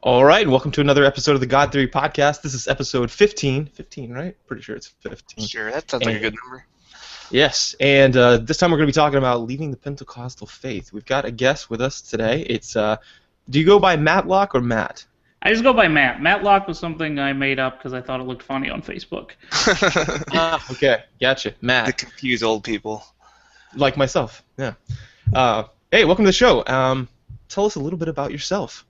All right, and welcome to another episode of the God Theory Podcast. This is episode 15. 15, right? Pretty sure it's 15. Sure, that sounds like a good number. Yes, and this time we're going to be talking about leaving the Pentecostal faith. We've got a guest with us today. It's do you go by Matlock or Matt? I just go by Matt. Matlock was something I made up because I thought it looked funny on Facebook. Okay, gotcha. Matt. To confuse old people. Like myself, yeah. Hey, welcome to the show. Tell us a little bit about yourself.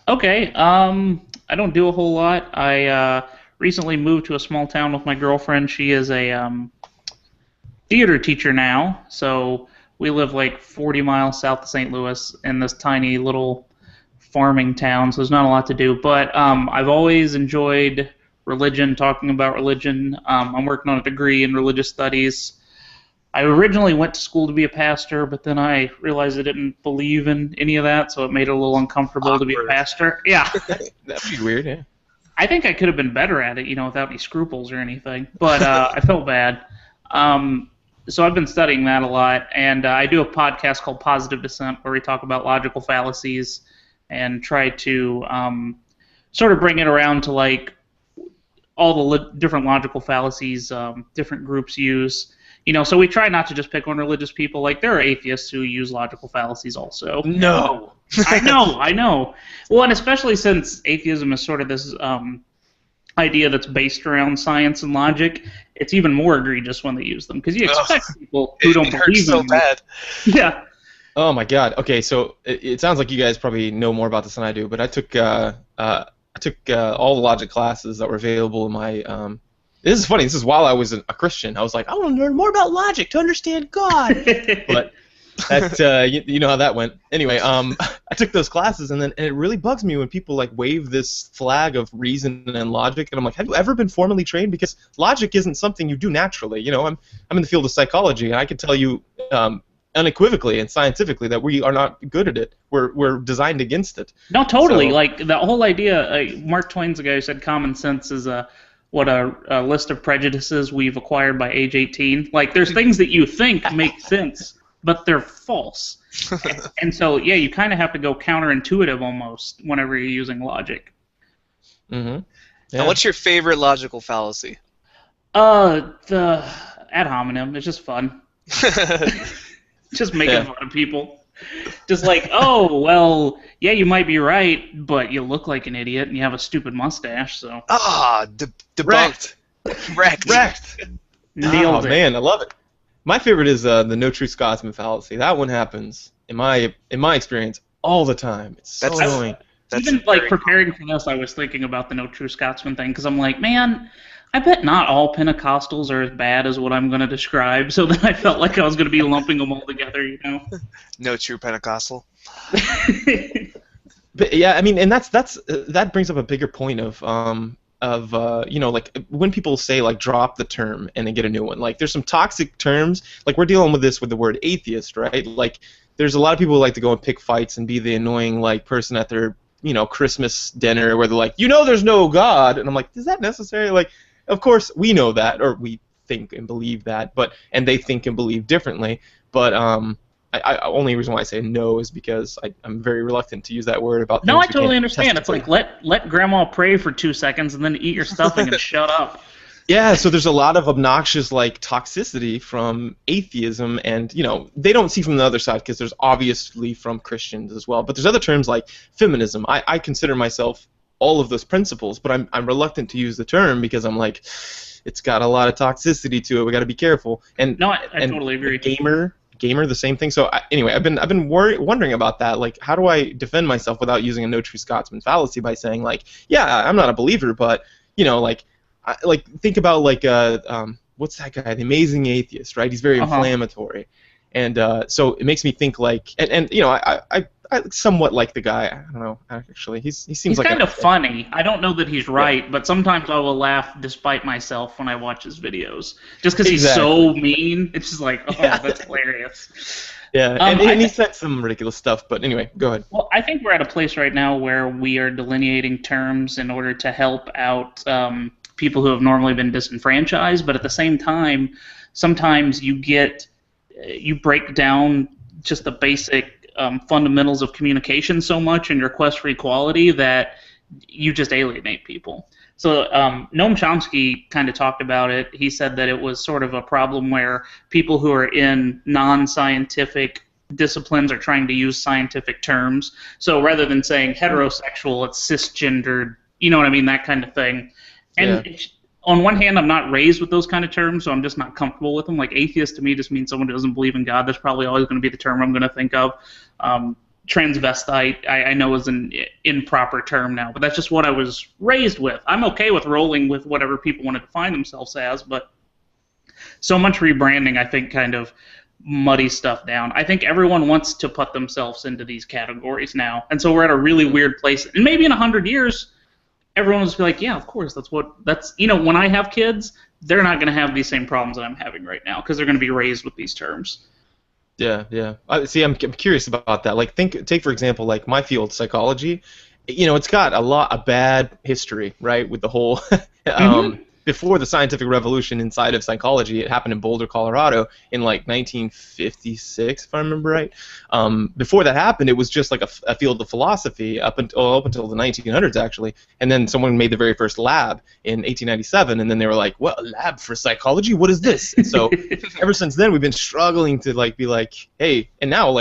Okay, I don't do a whole lot. I recently moved to a small town with my girlfriend. She is a theater teacher now, so we live like 40 miles south of St. Louis in this tiny little farming town, so there's not a lot to do. But I've always enjoyed religion, talking about religion. I'm working on a degree in religious studies. I originally went to school to be a pastor, but then I realized I didn't believe in any of that, so it made it a little uncomfortable to be a pastor. Yeah. That'd be weird, yeah. I think I could have been better at it, without any scruples or anything, but I felt bad. So I've been studying that a lot, and I do a podcast called Positive Dissent where we talk about logical fallacies and try to sort of bring it around to like all the different logical fallacies different groups use. So we try not to just pick on religious people. Like, there are atheists who use logical fallacies also. No. I know. Well, and especially since atheism is sort of this idea that's based around science and logic, it's even more egregious when they use them. Because you expect people who don't believe in them. Bad. Yeah. Oh, my God. Okay, so it sounds like you guys probably know more about this than I do, but I took all the logic classes that were available in my this is funny. This is while I was a Christian. I was like, I want to learn more about logic to understand God. But that, you know how that went. Anyway, I took those classes, and it really bugs me when people like wave this flag of reason and logic, and I'm like, have you ever been formally trained? Because logic isn't something you do naturally. I'm in the field of psychology, and I can tell you unequivocally and scientifically that we are not good at it. We're designed against it. No, totally. So, like the whole idea. Mark Twain's the guy who said common sense is a list of prejudices we've acquired by age 18. Like, there's things that you think make sense, but they're false. And so, yeah, you kind of have to go counterintuitive almost whenever you're using logic. Mm-hmm. Yeah. Now, what's your favorite logical fallacy? The ad hominem. It's just fun. Just making fun of people. Just like, oh, well, yeah, you might be right, but you look like an idiot and you have a stupid mustache, so. Debunked. Wrecked. Nailed it. Man, I love it. My favorite is the no true Scotsman fallacy. That one happens, in my experience, all the time. It's so annoying. Even like preparing for this, I was thinking about the no true Scotsman thing, because I'm like, man, I bet not all Pentecostals are as bad as what I'm going to describe, so then I felt like I was going to be lumping them all together, No true Pentecostal. But yeah, I mean, and that brings up a bigger point of like when people say like drop the term and then get a new one. Like, there's some toxic terms. Like, we're dealing with this with the word atheist, right? Like, there's a lot of people who like to go and pick fights and be the annoying like person at their Christmas dinner where they're like, there's no God, and I'm like, is that necessary? Like, of course we know that, or we think and believe that, and they think and believe differently. But only reason why I say no is because I'm very reluctant to use that word about. No, I totally understand. It's like let grandma pray for 2 seconds and then eat your stuffing and shut up. Yeah, so there's a lot of obnoxious like toxicity from atheism, and they don't see from the other side because there's obviously from Christians as well. But there's other terms like feminism. I consider myself all of those principles, but I'm reluctant to use the term because I'm like, it's got a lot of toxicity to it. We got to be careful. And no, I totally agree. Gamer, the same thing. So anyway, I've been wondering about that. Like, how do I defend myself without using a no true Scotsman fallacy by saying like, yeah, I'm not a believer, but think about like what's that guy, the Amazing Atheist, right? He's very inflammatory, and so it makes me think like, and I somewhat like the guy. I don't know, actually. He seems like kind of funny. I don't know that he's right, but sometimes I will laugh despite myself when I watch his videos. Just because he's so mean, it's just like, that's hilarious. Yeah, and he said some ridiculous stuff, but anyway, go ahead. Well, I think we're at a place right now where we are delineating terms in order to help out people who have normally been disenfranchised, but at the same time, sometimes you break down just the basic fundamentals of communication so much in your quest for equality that you just alienate people. So Noam Chomsky kind of talked about it. He said that it was sort of a problem where people who are in non-scientific disciplines are trying to use scientific terms. So rather than saying heterosexual, it's cisgendered, you know what I mean, that kind of thing. And on one hand, I'm not raised with those kind of terms, so I'm just not comfortable with them. Like atheist to me just means someone who doesn't believe in God. That's probably always going to be the term I'm going to think of. Transvestite, I know is an improper term now, but that's just what I was raised with. I'm okay with rolling with whatever people want to define themselves as, but so much rebranding, I think, kind of muddies stuff down. I think everyone wants to put themselves into these categories now, and so we're at a really weird place. And maybe in 100 years, everyone will just be like, yeah, of course, when I have kids, they're not going to have these same problems that I'm having right now because they're going to be raised with these terms. Yeah, yeah. I'm curious about that. Like, take for example, like my field, psychology. It's got a bad history, right? With the whole before the scientific revolution inside of psychology, it happened in Boulder, Colorado, in like 1956, if I remember right. Before that happened, it was just like a field of philosophy up until the 1900s, actually. And then someone made the very first lab in 1897, and then they were like, "What, a lab for psychology? What is this?" And so ever since then, we've been struggling to like be like, "Hey," and now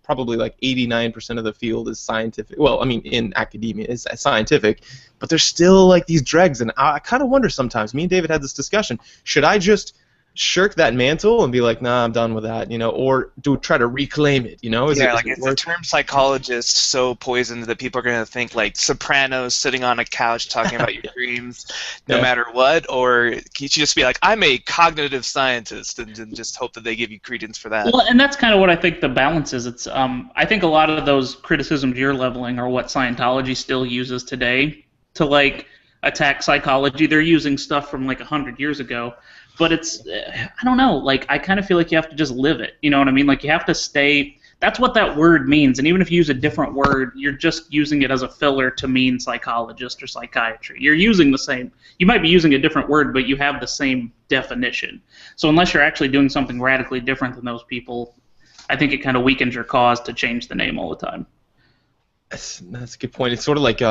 probably like 89% of the field is scientific. Well, in academia, it's scientific, but there's still like these dregs, and I kind of wonder sometimes. Me and David had this discussion. Should I just shirk that mantle and be like, nah, I'm done with that, or try to reclaim it, Is the term psychologist so poisoned that people are going to think like Sopranos sitting on a couch talking about your dreams no matter what, or you should just be like, I'm a cognitive scientist, and just hope that they give you credence for that. Well, and that's kind of what I think the balance is. It's I think a lot of those criticisms you're leveling are what Scientology still uses today to like attack psychology. They're using stuff from like 100 years ago. But it's, I don't know, like, I kind of feel like you have to just live it, you know what I mean? Like, you have to stay, that's what that word means, and even if you use a different word, you're just using it as a filler to mean psychologist or psychiatry. You're using the same, you might be using a different word, but you have the same definition. So unless you're actually doing something radically different than those people, I think it kind of weakens your cause to change the name all the time. That's a good point. It's sort of like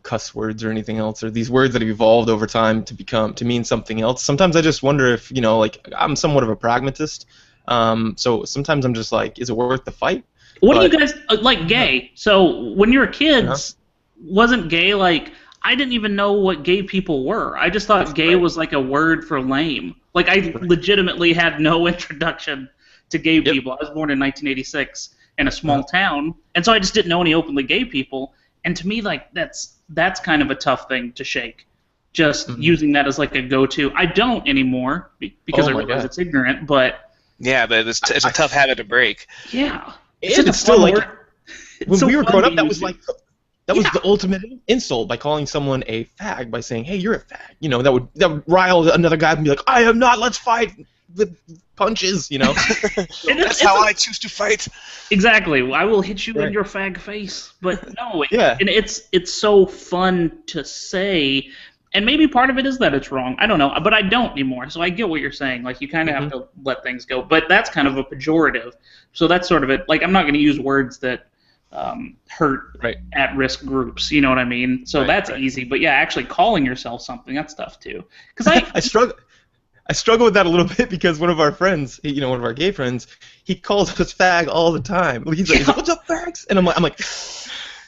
cuss words or anything else, or these words that have evolved over time to mean something else. Sometimes I just wonder if, like, I'm somewhat of a pragmatist, so sometimes I'm just like, is it worth the fight? What do you guys like gay? So when you were kids, wasn't gay like, I didn't even know what gay people were. I just thought gay was like a word for lame. Like, I legitimately had no introduction to gay people. I was born in 1986 in a small town, and so I just didn't know any openly gay people. And to me, like, that's kind of a tough thing to shake. Just using that as like a go-to. I don't anymore because I realize it's ignorant, but it's a tough habit to break. Yeah, it's still like when we were growing up, that was like the ultimate insult by calling someone a fag by saying, "Hey, you're a fag." That would rile another guy and be like, "I am not. Let's fight with punches." That's how I choose to fight. Exactly. I will hit you in your fag face. But no, and it's so fun to say, and maybe part of it is that it's wrong. I don't know, but I don't anymore. So I get what you're saying. Like, you kind of have to let things go. But that's kind of a pejorative. So that's sort of it. Like, I'm not going to use words that hurt at-risk groups. You know what I mean? So that's easy. But yeah, actually calling yourself something, that's tough too. Because I struggle with that a little bit because one of our friends, one of our gay friends, he calls us fag all the time. He's like, "What's up, fags?" And I'm like,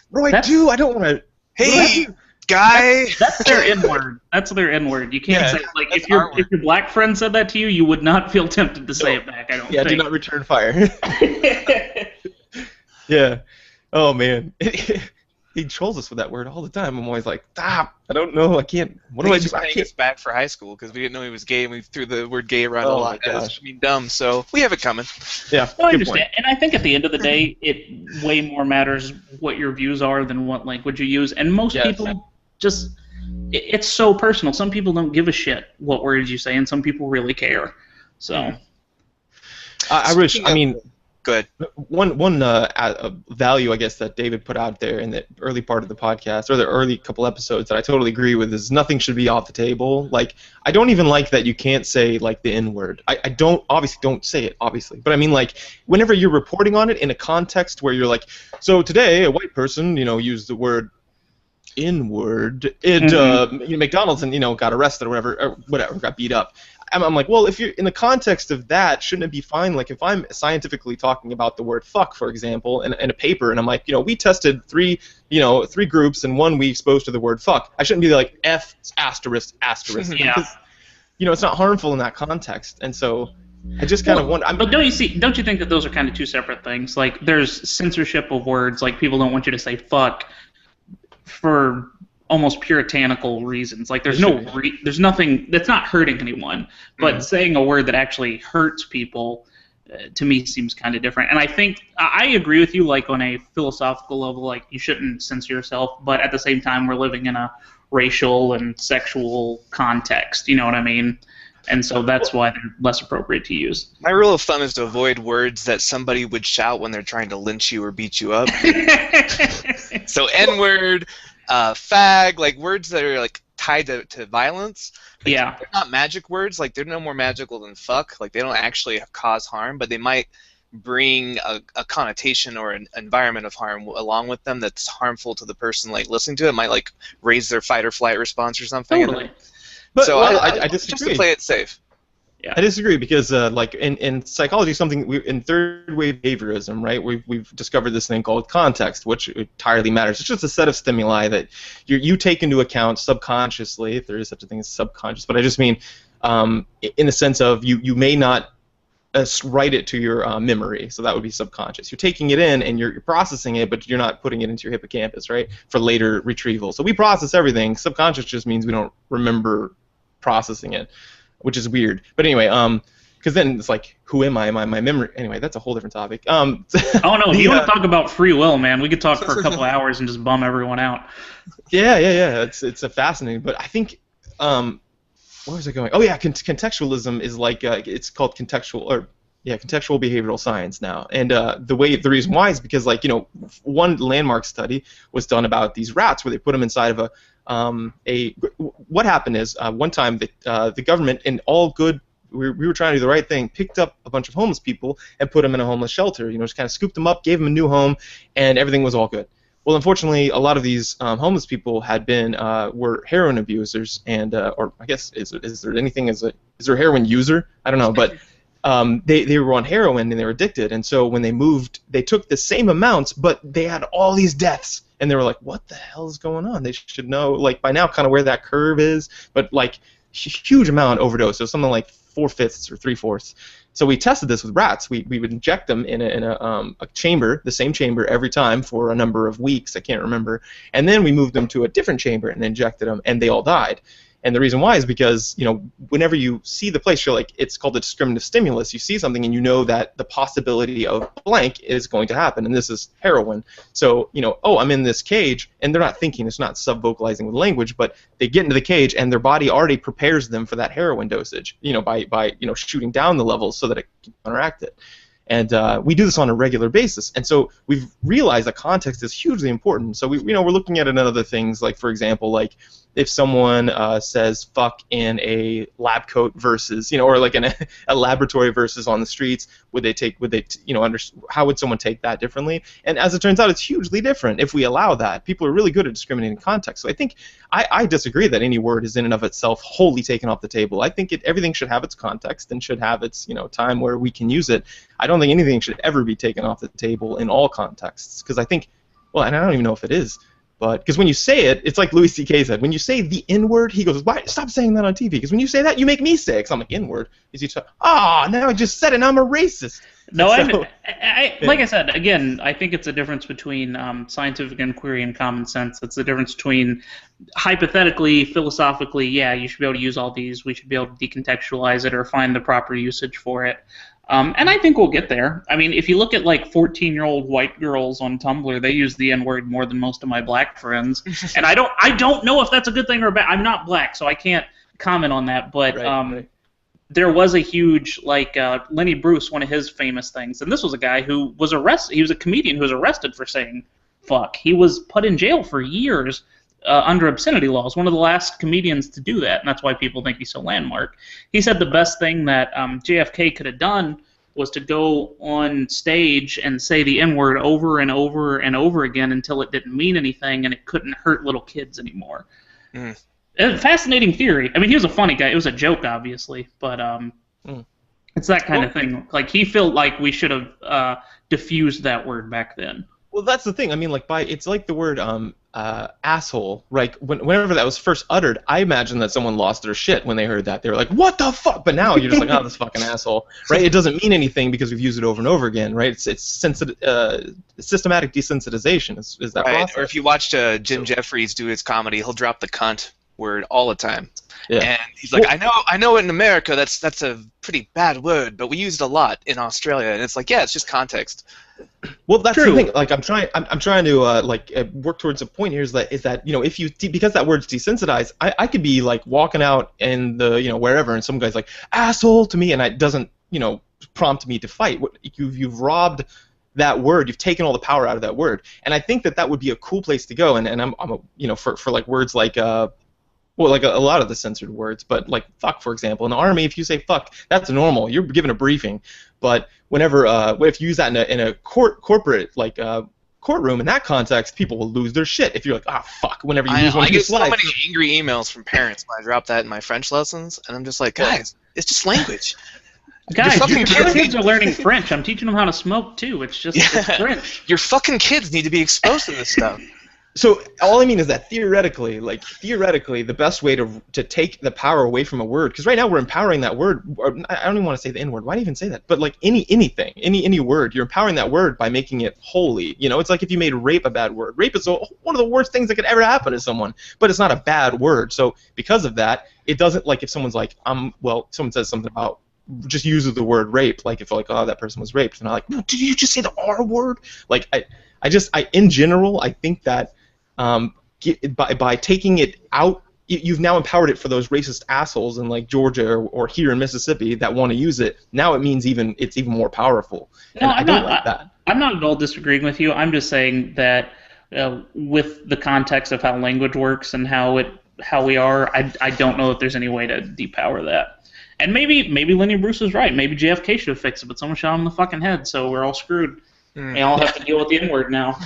"Bro, I do. I don't want to." Hey, guy. That's their N-word. That's their N-word. You can't say it. Like, if your black friend said that to you, you would not feel tempted to say it back. I don't think. Yeah, do not return fire. Yeah. Oh man. He trolls us with that word all the time. I'm always like, stop! I don't know. I can't. What do I do? I can't back for high school because we didn't know he was gay, and we threw the word gay around a lot. That's dumb. So we have it coming. Yeah, I understand, and I think at the end of the day, it way more matters what your views are than what language you use. And most people just, it's so personal. Some people don't give a shit what words you say, and some people really care. So, Good. One value, I guess, that David put out there in the early part of the podcast, or the early couple episodes, that I totally agree with, is nothing should be off the table. Like, I don't even like that you can't say, like, the N-word. I don't say it, obviously. But I mean, like, whenever you're reporting on it in a context where you're like, so today a white person, used the word N-word, McDonald's and got arrested or whatever, got beat up. I'm like, well, if you're in the context of that, shouldn't it be fine? Like, if I'm scientifically talking about the word fuck, for example, in a paper, and I'm like, we tested three groups, and one we exposed to the word fuck. I shouldn't be like F asterisk asterisk Yeah. because it's not harmful in that context, and so I just kind of wonder. But don't you think that those are kind of two separate things? Like, there's censorship of words. Like, people don't want you to say fuck for almost puritanical reasons. Like, there's there's nothing that's not hurting anyone, but saying a word that actually hurts people to me seems kind of different. And I think I agree with you, like, on a philosophical level, like, you shouldn't censor yourself, but at the same time we're living in a racial and sexual context, you know what I mean? And so that's why they're less appropriate to use. My rule of thumb is to avoid words that somebody would shout when they're trying to lynch you or beat you up. So N-word, fag, like words that are like tied to violence. Like, yeah. They're not magic words. Like, they're no more magical than fuck. Like, they don't actually cause harm, but they might bring a connotation or an environment of harm along with them that's harmful to the person like listening to it. It might like raise their fight or flight response or something. Totally. But so I disagree. Just to play it safe. Yeah. I disagree because, like, in psychology, in third-wave behaviorism, right, we've discovered this thing called context, which entirely matters. It's just a set of stimuli that you take into account subconsciously, if there is such a thing as subconscious. But I just mean in the sense of you may not write it to your memory, so that would be subconscious. You're taking it in and you're processing it, but you're not putting it into your hippocampus, right, for later retrieval. So we process everything. Subconscious just means we don't remember processing it, which is weird. But anyway, because then it's like, who am I? My memory. Anyway, that's a whole different topic. Oh no, if you want to talk about free will, man, we could talk for a couple hours and just bum everyone out. Yeah. It's a fascinating. But I think, where was I going? Oh yeah, contextualism is like it's called contextual behavioral science now. And the reason why is because, like, one landmark study was done about these rats where they put them inside of what happened is one time the government, in all good, we were trying to do the right thing, picked up a bunch of homeless people and put them in a homeless shelter. Just kind of scooped them up, gave them a new home, and everything was all good. Well, unfortunately, a lot of these homeless people were heroin abusers, and or I guess is there anything is there a heroin user? I don't know, but they were on heroin and they were addicted, and so when they moved, they took the same amounts, but they had all these deaths. And they were like, what the hell is going on? They should know, like, by now kind of where that curve is. But, like, huge amount overdose. So something like 4/5 or 3/4. So we tested this with rats. We would inject them in a chamber, the same chamber every time for a number of weeks. I can't remember. And then we moved them to a different chamber and injected them, and they all died. And the reason why is because, whenever you see the place, you're like, it's called a discriminative stimulus. You see something and you know that the possibility of blank is going to happen, and this is heroin. So, I'm in this cage, and they're not thinking, it's not sub-vocalizing with language, but they get into the cage and their body already prepares them for that heroin dosage, by shooting down the levels so that it can counteract it. And we do this on a regular basis, and so we've realized that context is hugely important. So we're looking at other things, like, for example, like if someone says "fuck" in a lab coat versus, or like in a laboratory versus on the streets, how would someone take that differently? And as it turns out, it's hugely different if we allow that. People are really good at discriminating context. So I think I disagree that any word is in and of itself wholly taken off the table. I think everything should have its context and should have its time where we can use it. I don't think anything should ever be taken off the table in all contexts, because I think, well, and I don't even know if it is, but because when you say it, it's like Louis C.K. said, when you say the N-word, he goes, "Why? Stop saying that on TV, because when you say that, you make me say it." Because I'm like, N-word? Now I just said it, and I'm a racist. No, like I said, again, I think it's a difference between scientific inquiry and common sense. It's the difference between, hypothetically, philosophically, yeah, you should be able to use all these. We should be able to decontextualize it or find the proper usage for it. And I think we'll get there. I mean, if you look at, like, 14-year-old white girls on Tumblr, they use the N-word more than most of my black friends. And I don't know if that's a good thing or bad. I'm not black, so I can't comment on that. But right. There was a huge, like, Lenny Bruce, one of his famous things, and this was a guy who was arrested. He was a comedian who was arrested for saying fuck. He was put in jail for years under obscenity laws, one of the last comedians to do that, and that's why people think he's so landmark. He said the best thing that JFK could have done was to go on stage and say the N-word over and over and over again until it didn't mean anything and it couldn't hurt little kids anymore. Fascinating theory. I mean, he was a funny guy. It was a joke, obviously, but it's that kind of thing. Like, he felt like we should have diffused that word back then. Well, that's the thing. I mean, like, it's like the word asshole, right? Whenever that was first uttered, I imagine that someone lost their shit when they heard that. They were like, what the fuck? But now you're just like, oh, this fucking asshole, right? It doesn't mean anything because we've used it over and over again, right? It's systematic desensitization is that right. process. Or if you watched Jim Jeffries do his comedy, he'll drop the cunt word all the time. Yeah. And he's like, I know in America that's a pretty bad word, but we use it a lot in Australia. And it's like, yeah, it's just context. Well, that's the thing. Like, I'm trying to work towards a point here. Is that if you because that word's desensitized, I could be like walking out in the wherever, and some guy's like asshole to me, and it doesn't prompt me to fight. You've robbed that word. You've taken all the power out of that word, and I think that would be a cool place to go. And I'm for like words like like a lot of the censored words, but like fuck, for example, in the army, if you say fuck, that's normal. You're given a briefing. But whenever if you use that in a corporate courtroom in that context, people will lose their shit. If you're like, ah, fuck, whenever you use one I of get these so slides. many angry emails from parents when I drop that in my French lessons, and I'm just like, guys, it's just language. Guys, your your kids are learning French. I'm teaching them how to smoke too. It's just it's French. Your fucking kids need to be exposed to this stuff. So all I mean is that theoretically, the best way to take the power away from a word, because right now we're empowering that word. Or I don't even want to say the N word. Why do you even say that? But like anything, any word, you're empowering that word by making it holy. It's like if you made rape a bad word. Rape is one of the worst things that could ever happen to someone, but it's not a bad word. So because of that, it doesn't like if someone's like someone says something about just uses the word rape, like if like that person was raped, and I'm like, no, did you just say the R word? Like I in general, I think that. By taking it out, you've now empowered it for those racist assholes in like Georgia or here in Mississippi that want to use it. Now it's even more powerful. No, I don't like that. I'm not at all disagreeing with you. I'm just saying that with the context of how language works and how we are, I don't know if there's any way to depower that. And maybe Lenny Bruce is right. Maybe JFK should have fixed it, but someone shot him in the fucking head, so we're all screwed. We all have to deal with the N-word now.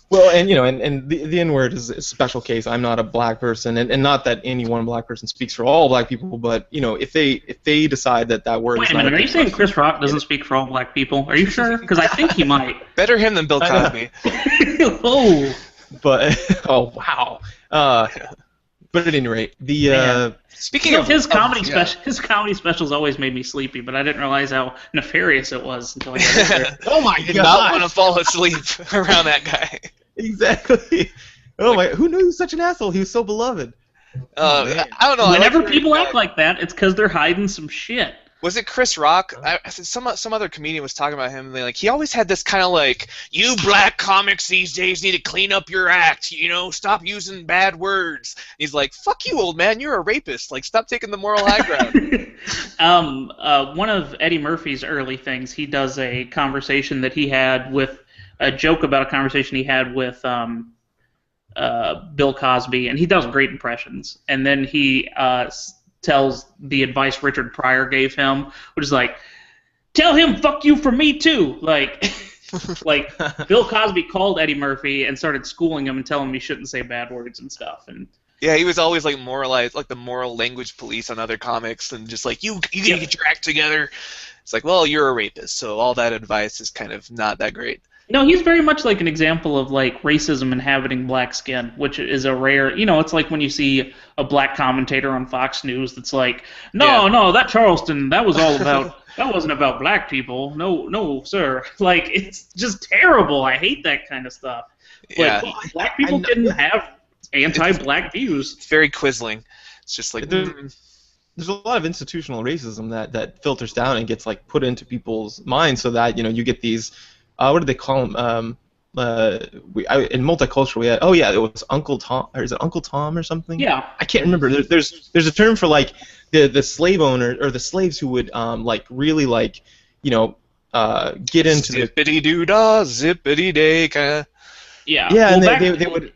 Well, and and the N-word is a special case. I'm not a black person, and not that any one black person speaks for all black people, but if they decide that word. Wait a minute, are you saying Chris Rock doesn't speak for all black people? Are you sure? Because I think he might. Better him than Bill Cosby. Oh. But wow. But at any rate, speaking of his comedy specials always made me sleepy, but I didn't realize how nefarious it was until I got there. Oh my god! I did not want to fall asleep around that guy. Exactly. Oh my! Who knew he was such an asshole? He was so beloved. I don't know. Whenever people act like that, it's because they're hiding some shit. Was it Chris Rock? Some other comedian was talking about him. And he always had this kind of like, you black comics these days need to clean up your act. Stop using bad words. And he's like, fuck you, old man. You're a rapist. Like, stop taking the moral high ground. One of Eddie Murphy's early things, he does a conversation that he had with a joke about a conversation he had with Bill Cosby, and he does great impressions. And then he tells the advice Richard Pryor gave him, which is like, tell him fuck you for me too. Like Bill Cosby called Eddie Murphy and started schooling him and telling him he shouldn't say bad words and stuff. And yeah, he was always like moralized, like the moral language police on other comics, and just like, you gotta get your act together. It's like, well, you're a rapist, so all that advice is kind of not that great. No, he's very much like an example of like racism inhabiting black skin, which is a rare. It's like when you see a black commentator on Fox News that's like, no, that Charleston, that was all about, that wasn't about black people. No, sir. Like, it's just terrible. I hate that kind of stuff. Yeah. But black people didn't have anti-black views. It's very Quisling. It's just like there's a lot of institutional racism that filters down and gets like put into people's minds, so that you get these. What do they call them? In multicultural, we had it was Uncle Tom, or is it Uncle Tom or something? Yeah. I can't remember. There's a term for like the slave owner or the slaves who would like really like get into zippity doo dah, zippity day kind of. Yeah. Yeah, well, and they would.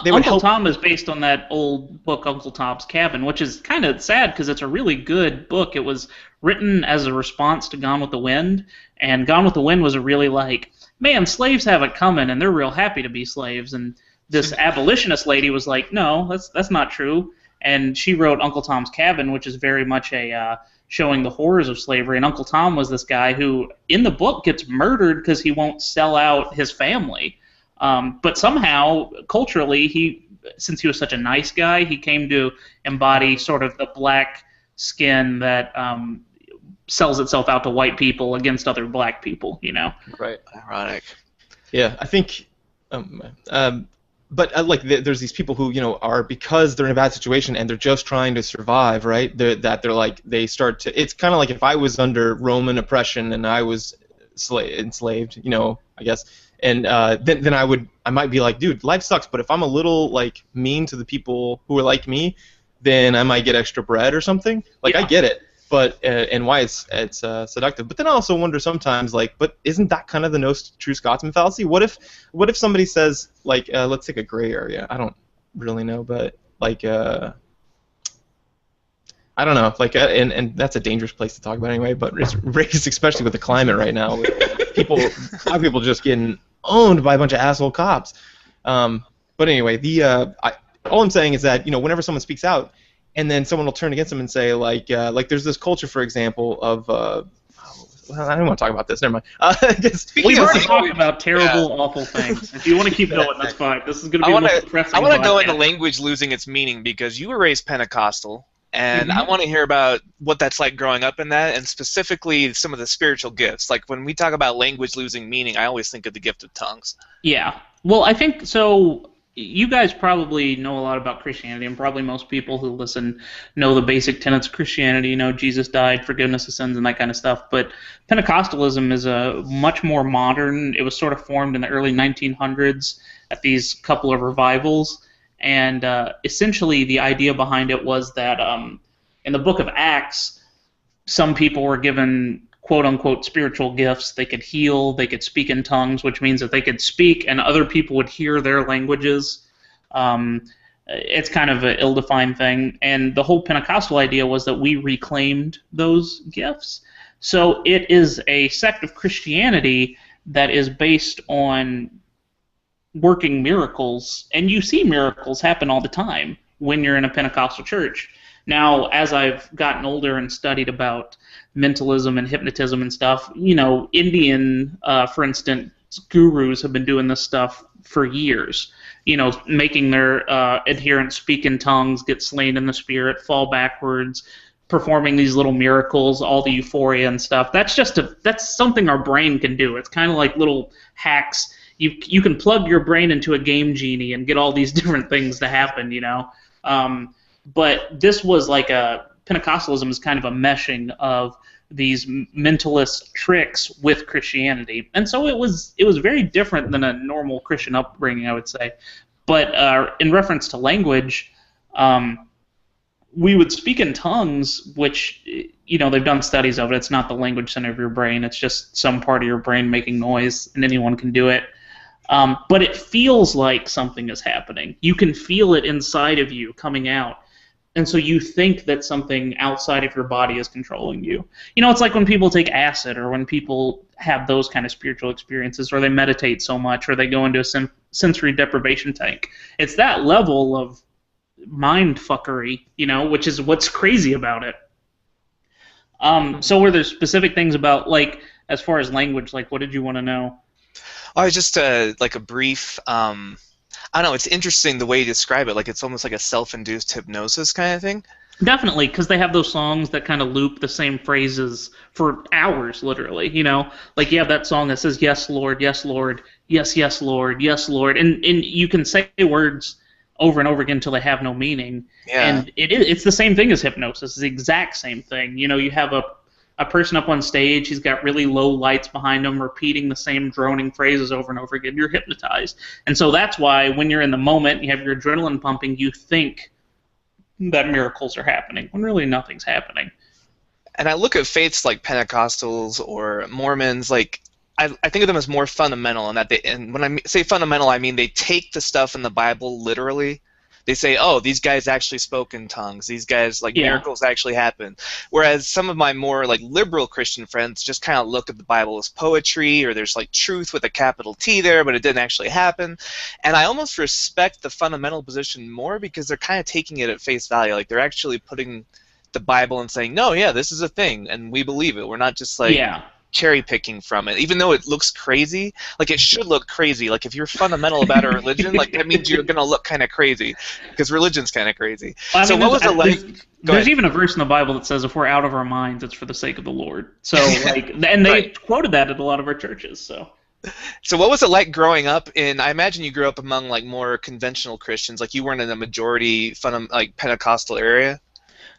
they would Uncle help. Tom is based on that old book, Uncle Tom's Cabin, which is kind of sad because it's a really good book. It was written as a response to Gone with the Wind, and Gone with the Wind was a really like, man, slaves have it coming, and they're real happy to be slaves. And this abolitionist lady was like, no, that's not true. And she wrote Uncle Tom's Cabin, which is very much a showing the horrors of slavery. And Uncle Tom was this guy who, in the book, gets murdered because he won't sell out his family. But somehow, culturally, since he was such a nice guy, he came to embody sort of the black skin that sells itself out to white people against other black people, you know? Right. Ironic. Yeah, I think, but like there's these people who are, because they're in a bad situation and they're just trying to survive, right? They're like, they start to. It's kind of like if I was under Roman oppression and I was enslaved, I guess, and then I might be like, dude, life sucks, but if I'm a little like mean to the people who are like me, then I might get extra bread or something. Like, Yeah. I get it. But and why it's seductive. But then I also wonder sometimes, like, but isn't that kind of the true Scotsman fallacy? What if somebody says, like, let's take a gray area. I don't really know, but like I don't know, like, and that's a dangerous place to talk about anyway. But it's race, especially with the climate right now, with a lot of people just getting owned by a bunch of asshole cops. But anyway, all I'm saying is that whenever someone speaks out, and then someone will turn against them and say, like there's this culture, for example, of well, I don't want to talk about this. Never mind. I guess We've already talked about terrible, awful things. If you want to keep going, that's fine. This is going to be a little depressing. I want to go into language losing its meaning, because you were raised Pentecostal, and I want to hear about what that's like growing up in that, and specifically some of the spiritual gifts. Like, when we talk about language losing meaning, I always think of the gift of tongues. Yeah. Well, I think so. You guys probably know a lot about Christianity, and probably most people who listen know the basic tenets of Christianity. Jesus died, forgiveness of sins, and that kind of stuff. But Pentecostalism is a much more modern. It was sort of formed in the early 1900s at these couple of revivals, and essentially the idea behind it was that in the book of Acts, some people were given quote-unquote spiritual gifts. They could heal, they could speak in tongues, which means that they could speak and other people would hear their languages. It's kind of an ill-defined thing, and the whole Pentecostal idea was that we reclaimed those gifts. So it is a sect of Christianity that is based on working miracles, and you see miracles happen all the time when you're in a Pentecostal church. Now, as I've gotten older and studied about mentalism and hypnotism and stuff, Indian, for instance, gurus have been doing this stuff for years, making their adherents speak in tongues, get slain in the spirit, fall backwards, performing these little miracles, all the euphoria and stuff. That's something our brain can do. It's kind of like little hacks. You can plug your brain into a game genie and get all these different things to happen, But this was like Pentecostalism is kind of a meshing of these mentalist tricks with Christianity, and so it was very different than a normal Christian upbringing, I would say. But in reference to language, we would speak in tongues, which they've done studies of it. It's not the language center of your brain; it's just some part of your brain making noise, and anyone can do it. But it feels like something is happening. You can feel it inside of you coming out. And so you think that something outside of your body is controlling you. It's like when people take acid, or when people have those kind of spiritual experiences, or they meditate so much, or they go into a sensory deprivation tank. It's that level of mind fuckery, which is what's crazy about it. So were there specific things about, like, as far as language, like, what did you want to know? Oh, it's just like a brief... I don't know, it's interesting the way you describe it. Like, it's almost like a self-induced hypnosis kind of thing. Definitely, because they have those songs that kind of loop the same phrases for hours, literally, Like, you have that song that says, yes, Lord, yes, Lord, yes, yes, Lord, yes, Lord. And you can say words over and over again until they have no meaning. Yeah. And it's the same thing as hypnosis. It's the exact same thing. You have a person up on stage, he's got really low lights behind him, repeating the same droning phrases over and over again. You're hypnotized. And so that's why when you're in the moment, you have your adrenaline pumping, you think that miracles are happening, when really nothing's happening. And I look at faiths like Pentecostals or Mormons, like, I think of them as more fundamental, and and when say fundamental, I mean they take the stuff in the Bible literally. They say, oh, these guys actually spoke in tongues. These guys, like, Yeah. miracles actually happen. Whereas some of my more, like, liberal Christian friends just kind of look at the Bible as poetry, or there's, like, truth with a capital T there, but it didn't actually happen. And I almost respect the fundamental position more because they're kind of taking it at face value. Like, they're actually putting the Bible and saying, no, yeah, this is a thing, and we believe it. We're not just, like, Yeah. cherry picking from it, even though it looks crazy. Like, it should look crazy. Like, if you're fundamental about a religion, like, that means you're gonna look kind of crazy, because religion's kind of crazy. Well, I So mean, what was it like? Go there's ahead. even a verse in the Bible that says, "If we're out of our minds, it's for the sake of the Lord." So, like, and they Right. quoted that at a lot of our churches. So, So what was it like growing up in? I imagine you grew up among, like, more conventional Christians. Like, you weren't in a majority like Pentecostal area.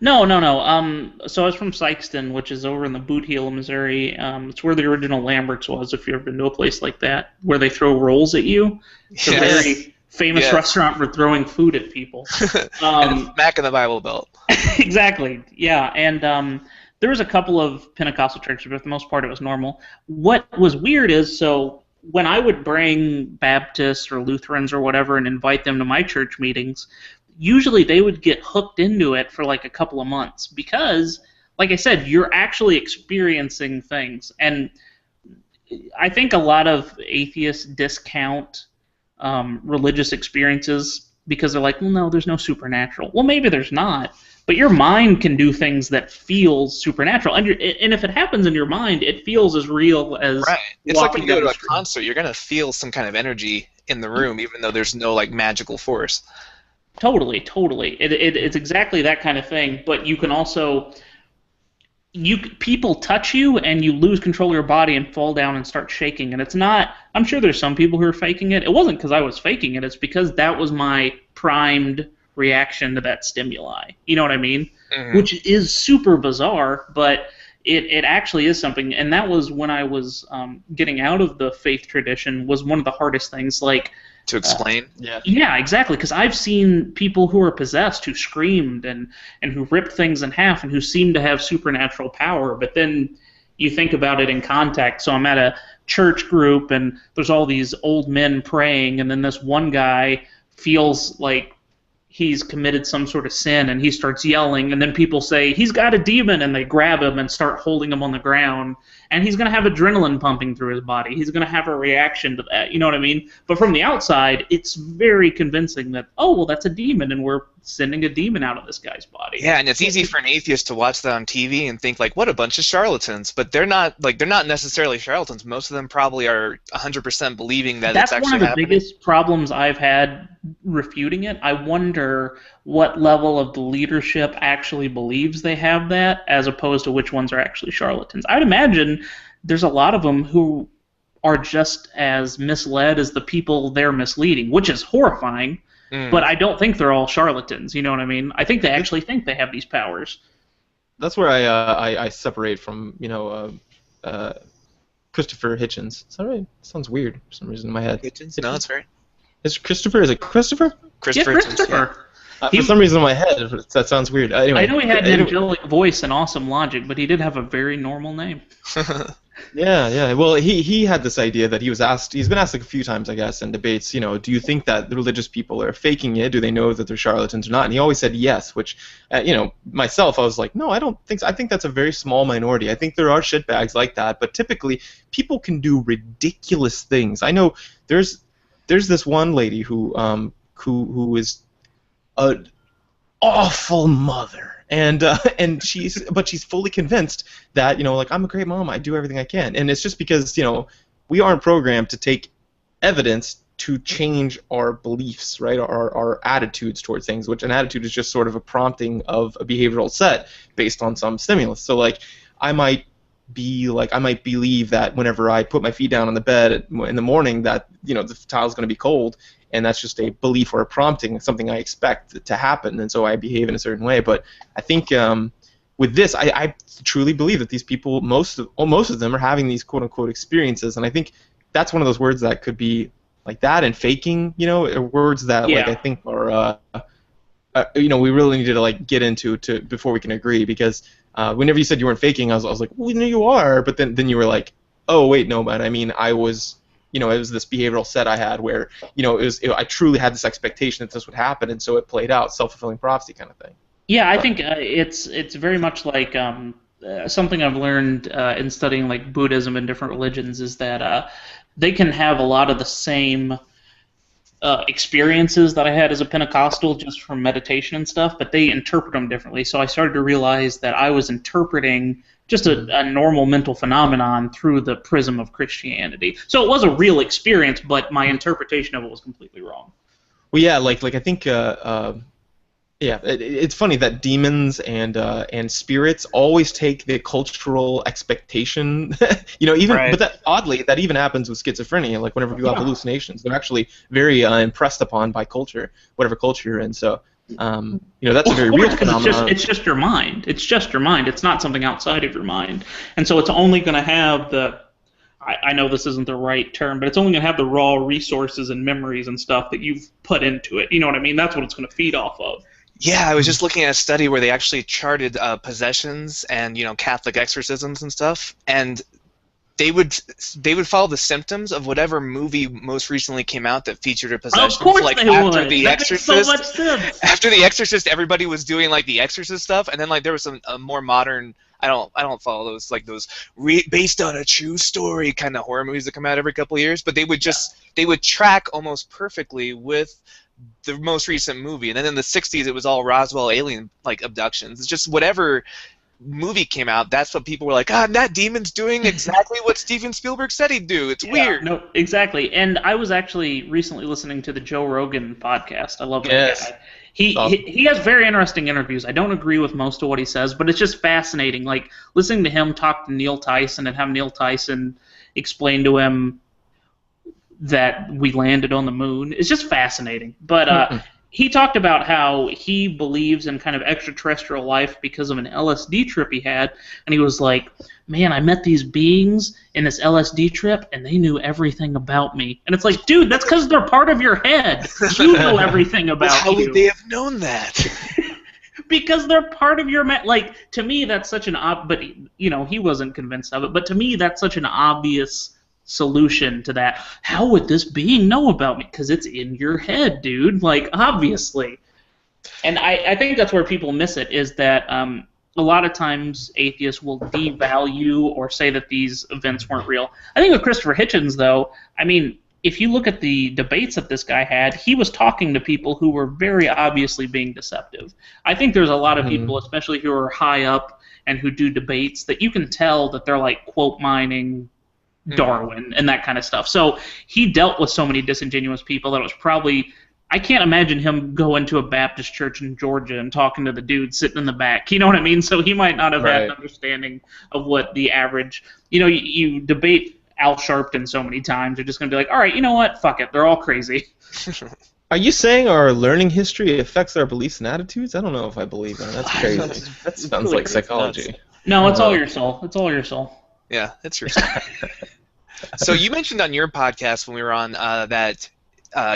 no, no, no. So I was from Sikeston, which is over in the Boot Heel, Missouri. It's where the original Lambert's was. If you've ever been to a place like that, where they throw rolls at you, it's a Yes. very famous Yes. restaurant for throwing food at people. And smack in the Bible Belt. Exactly. Yeah, and there was a couple of Pentecostal churches, but for the most part, it was normal. What was weird is, so when I would bring Baptists or Lutherans or whatever and invite them to my church meetings, usually they would get hooked into it for like a couple of months because, like I said, you're actually experiencing things. And I think a lot of atheists discount religious experiences because they're like, well, no, there's no supernatural. Well, maybe there's not, but your mind can do things that feel supernatural. And if it happens in your mind, it feels as real as Right. It's like when walking you go down to the a street. concert, you're gonna feel some kind of energy in the room, even though there's no, like, magical force. Totally, totally. It's exactly that kind of thing. But you can also, people touch you and you lose control of your body and fall down and start shaking. And it's not. I'm sure there's some people who are faking it. It wasn't because I was faking it. It's because that was my primed reaction to that stimuli. You know what I mean? Mhm. Which is super bizarre, but it actually is something. And that was when I was getting out of the faith tradition was one of the hardest things. Like. To explain. Yeah, exactly. Because I've seen people who are possessed who screamed and who ripped things in half and who seem to have supernatural power. But then you think about it in context. So I'm at a church group and there's all these old men praying, and then this one guy feels like he's committed some sort of sin and he starts yelling, and then people say he's got a demon, and they grab him and start holding him on the ground, and he's going to have adrenaline pumping through his body. He's going to have a reaction to that. You know what I mean? But from the outside, it's very convincing that, oh, well, that's a demon, and we're sending a demon out of this guy's body. Yeah, and it's easy for an atheist to watch that on TV and think, like, what a bunch of charlatans. But they're not necessarily charlatans. Most of them probably are 100% believing that That's it's one actually of the happening. biggest problems I've had refuting it. I wonder what level of the leadership actually believes they have that, as opposed to which ones are actually charlatans. I'd imagine there's a lot of them who are just as misled as the people they're misleading, which is horrifying. But I don't think they're all charlatans. You know what I mean? I think they actually think they have these powers. That's where I separate from Christopher Hitchens. Is that right? Sounds weird for some reason in my head. Hitchens? No, that's right. Is Christopher? Is it Christopher? Christopher Yeah, Hitchens, Christopher. For some reason in my head, that sounds weird. Anyway, I know he had an angelic voice and awesome logic, but he did have a very normal name. Yeah. Well, he had this idea that he's been asked like a few times, I guess, in debates, do you think that the religious people are faking it? Do they know that they're charlatans or not? And he always said yes, which, myself, I was like, no, I don't think so. I think that's a very small minority. I think there are shitbags like that, but typically people can do ridiculous things. I know there's this one lady who is an awful mother. And she's fully convinced that, like, I'm a great mom, I do everything I can. And it's just because, we aren't programmed to take evidence to change our beliefs, right? Our attitudes towards things, which an attitude is just sort of a prompting of a behavioral set based on some stimulus. So, like, I might believe that whenever I put my feet down on the bed in the morning that, the tile's going to be cold, and that's just a belief or a prompting, something I expect to happen, and so I behave in a certain way. But I think with this, I truly believe that these people, most of them, are having these quote-unquote experiences, and I think that's one of those words that could be like that, and faking, are words that like I think are we really need to like get into before we can agree, because whenever you said you weren't faking, I was like, well, you are, but then you were like, oh wait, no, man, I mean, I was, it was this behavioral set I had where, I truly had this expectation that this would happen, and so it played out, self-fulfilling prophecy kind of thing. Yeah, I think it's very much like something I've learned in studying like Buddhism and different religions is that they can have a lot of the same experiences that I had as a Pentecostal just from meditation and stuff, but they interpret them differently. So I started to realize that I was interpreting just a normal mental phenomenon through the prism of Christianity. So it was a real experience, but my interpretation of it was completely wrong. Well, yeah, like I think, it's funny that demons and spirits always take the cultural expectation, even Right. but that oddly that even happens with schizophrenia. Like whenever people have hallucinations, they're actually very impressed upon by culture, whatever culture you're in. So, that's a very real phenomenon. It's just your mind. It's just your mind. It's not something outside of your mind. And so it's only going to have I know this isn't the right term, but it's only going to have the raw resources and memories and stuff that you've put into it. You know what I mean? That's what it's going to feed off of. Yeah, I was just looking at a study where they actually charted possessions and Catholic exorcisms and stuff, and they would follow the symptoms of whatever movie most recently came out that featured a possession. Of course, so, like, they after would. The That Exorcist, makes so much sense. After The Exorcist, everybody was doing like the Exorcist stuff, and then like there was some more modern. I don't follow those based on a true story kind of horror movies that come out every couple of years, but they would track almost perfectly with the most recent movie. And then in the 60s it was all Roswell alien like abductions. It's just whatever movie came out, that's what people were like, that demon's doing exactly what Steven Spielberg said he'd do. It's weird. No, exactly. And I was actually recently listening to the Joe Rogan podcast. I love that guy. He has very interesting interviews. I don't agree with most of what he says, but it's just fascinating. Like listening to him talk to Neil Tyson and have Neil Tyson explain to him that we landed on the moon. It's just fascinating. But he talked about how he believes in kind of extraterrestrial life because of an LSD trip he had, and he was like, man, I met these beings in this LSD trip, and they knew everything about me. And it's like, dude, that's because they're part of your head. You know everything about How would they have known that? Because they're part of your like, to me, that's such an but he wasn't convinced of it, but to me, that's such an obvious solution to that. How would this being know about me? Because it's in your head, dude. Like, obviously. And I think that's where people miss it, is that a lot of times atheists will devalue or say that these events weren't real. I think with Christopher Hitchens, though, I mean, if you look at the debates that this guy had, he was talking to people who were very obviously being deceptive. I think there's a lot of people, especially who are high up and who do debates, that you can tell that they're like quote mining Darwin and that kind of stuff. So he dealt with so many disingenuous people that it was probably, I can't imagine him going to a Baptist church in Georgia and talking to the dude sitting in the back. You know what I mean? So he might not have had an understanding of what the average, you debate Al Sharpton so many times, you're just going to be like, all right, you know what? Fuck it. They're all crazy. Are you saying our learning history affects our beliefs and attitudes? I don't know if I believe that. That's crazy. That sounds really like psychology. No, it's all your soul. It's all your soul. Yeah, it's your stuff. So you mentioned on your podcast when we were on that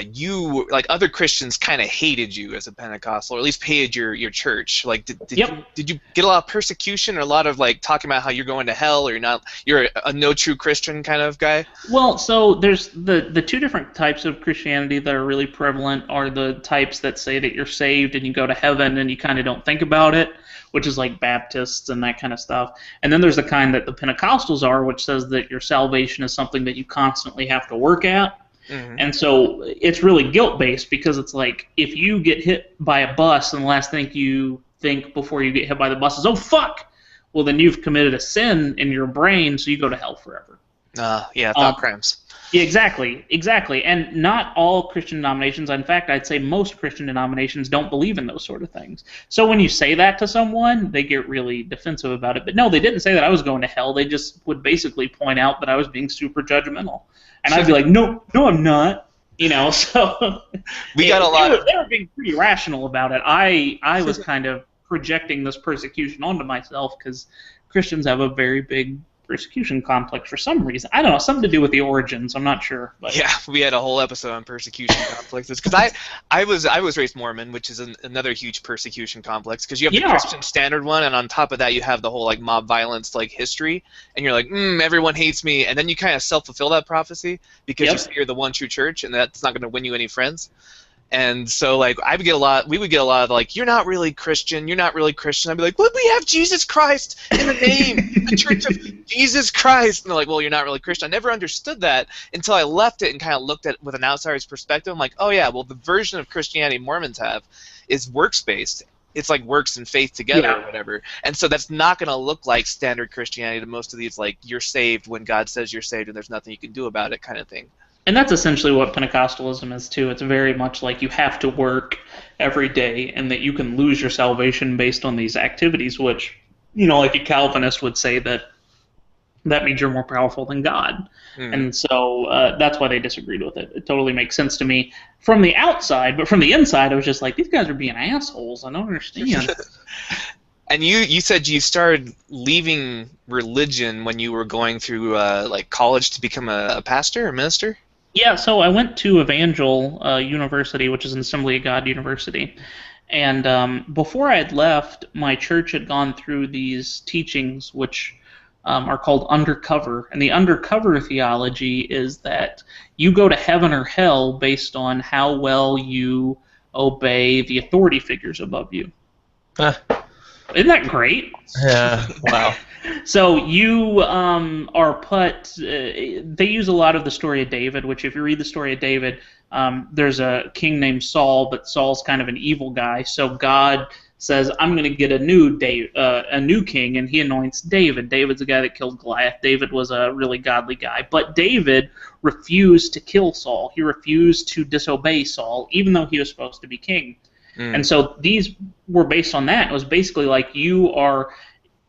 you, like other Christians, kind of hated you as a Pentecostal, or at least hated your church. Like, did you get a lot of persecution, or a lot of like talking about how you're going to hell, or you're a no true Christian kind of guy? Well, so there's the two different types of Christianity that are really prevalent are the types that say that you're saved and you go to heaven and you kind of don't think about it, which is like Baptists and that kind of stuff. And then there's the kind that the Pentecostals are, which says that your salvation is something that you constantly have to work at. Mm-hmm. And so it's really guilt-based, because it's like if you get hit by a bus and the last thing you think before you get hit by the bus is, oh, fuck, well, then you've committed a sin in your brain, so you go to hell forever. Thought crimes. Yeah, exactly. And not all Christian denominations, in fact, I'd say most Christian denominations don't believe in those sort of things. So when you say that to someone, they get really defensive about it. But no, they didn't say that I was going to hell. They just would basically point out that I was being super judgmental. And I'd be like, no, I'm not. So we got a lot of... They were being pretty rational about it. I was kind of projecting this persecution onto myself, because Christians have a very big persecution complex for some reason. I don't know, something to do with the origins. I'm not sure. But. Yeah, we had a whole episode on persecution complexes because I was raised Mormon, which is another huge persecution complex because you have the Christian standard one, and on top of that you have the whole like mob violence like history, and you're like, everyone hates me, and then you kind of self-fulfill that prophecy because you say you're the one true church, and that's not going to win you any friends. And so, like, we would get a lot of, like, you're not really Christian. I'd be like, well, we have Jesus Christ in the name, the Church of Jesus Christ. And they're like, well, you're not really Christian. I never understood that until I left it and kind of looked at it with an outsider's perspective. I'm like, oh, yeah, well, the version of Christianity Mormons have is works-based. It's like works and faith together or whatever. And so that's not going to look like standard Christianity to most of these, like, you're saved when God says you're saved and there's nothing you can do about it kind of thing. And that's essentially what Pentecostalism is, too. It's very much like you have to work every day and that you can lose your salvation based on these activities, which, like a Calvinist would say that means you're more powerful than God. And so that's why they disagreed with it. It totally makes sense to me from the outside, but from the inside, I was just like, these guys are being assholes. I don't understand. And you said you started leaving religion when you were going through like college to become a pastor or minister? Yeah, so I went to Evangel University, which is an Assembly of God university. And before I had left, my church had gone through these teachings, which are called undercover. And the undercover theology is that you go to heaven or hell based on how well you obey the authority figures above you. Isn't that great? Yeah, wow. So you are put. They use a lot of the story of David, which if you read the story of David, there's a king named Saul, but Saul's kind of an evil guy. So God says, "I'm going to get a new king," and he anoints David. David's the guy that killed Goliath. David was a really godly guy, but David refused to kill Saul. He refused to disobey Saul, even though he was supposed to be king. And so these were based on that. It was basically like you are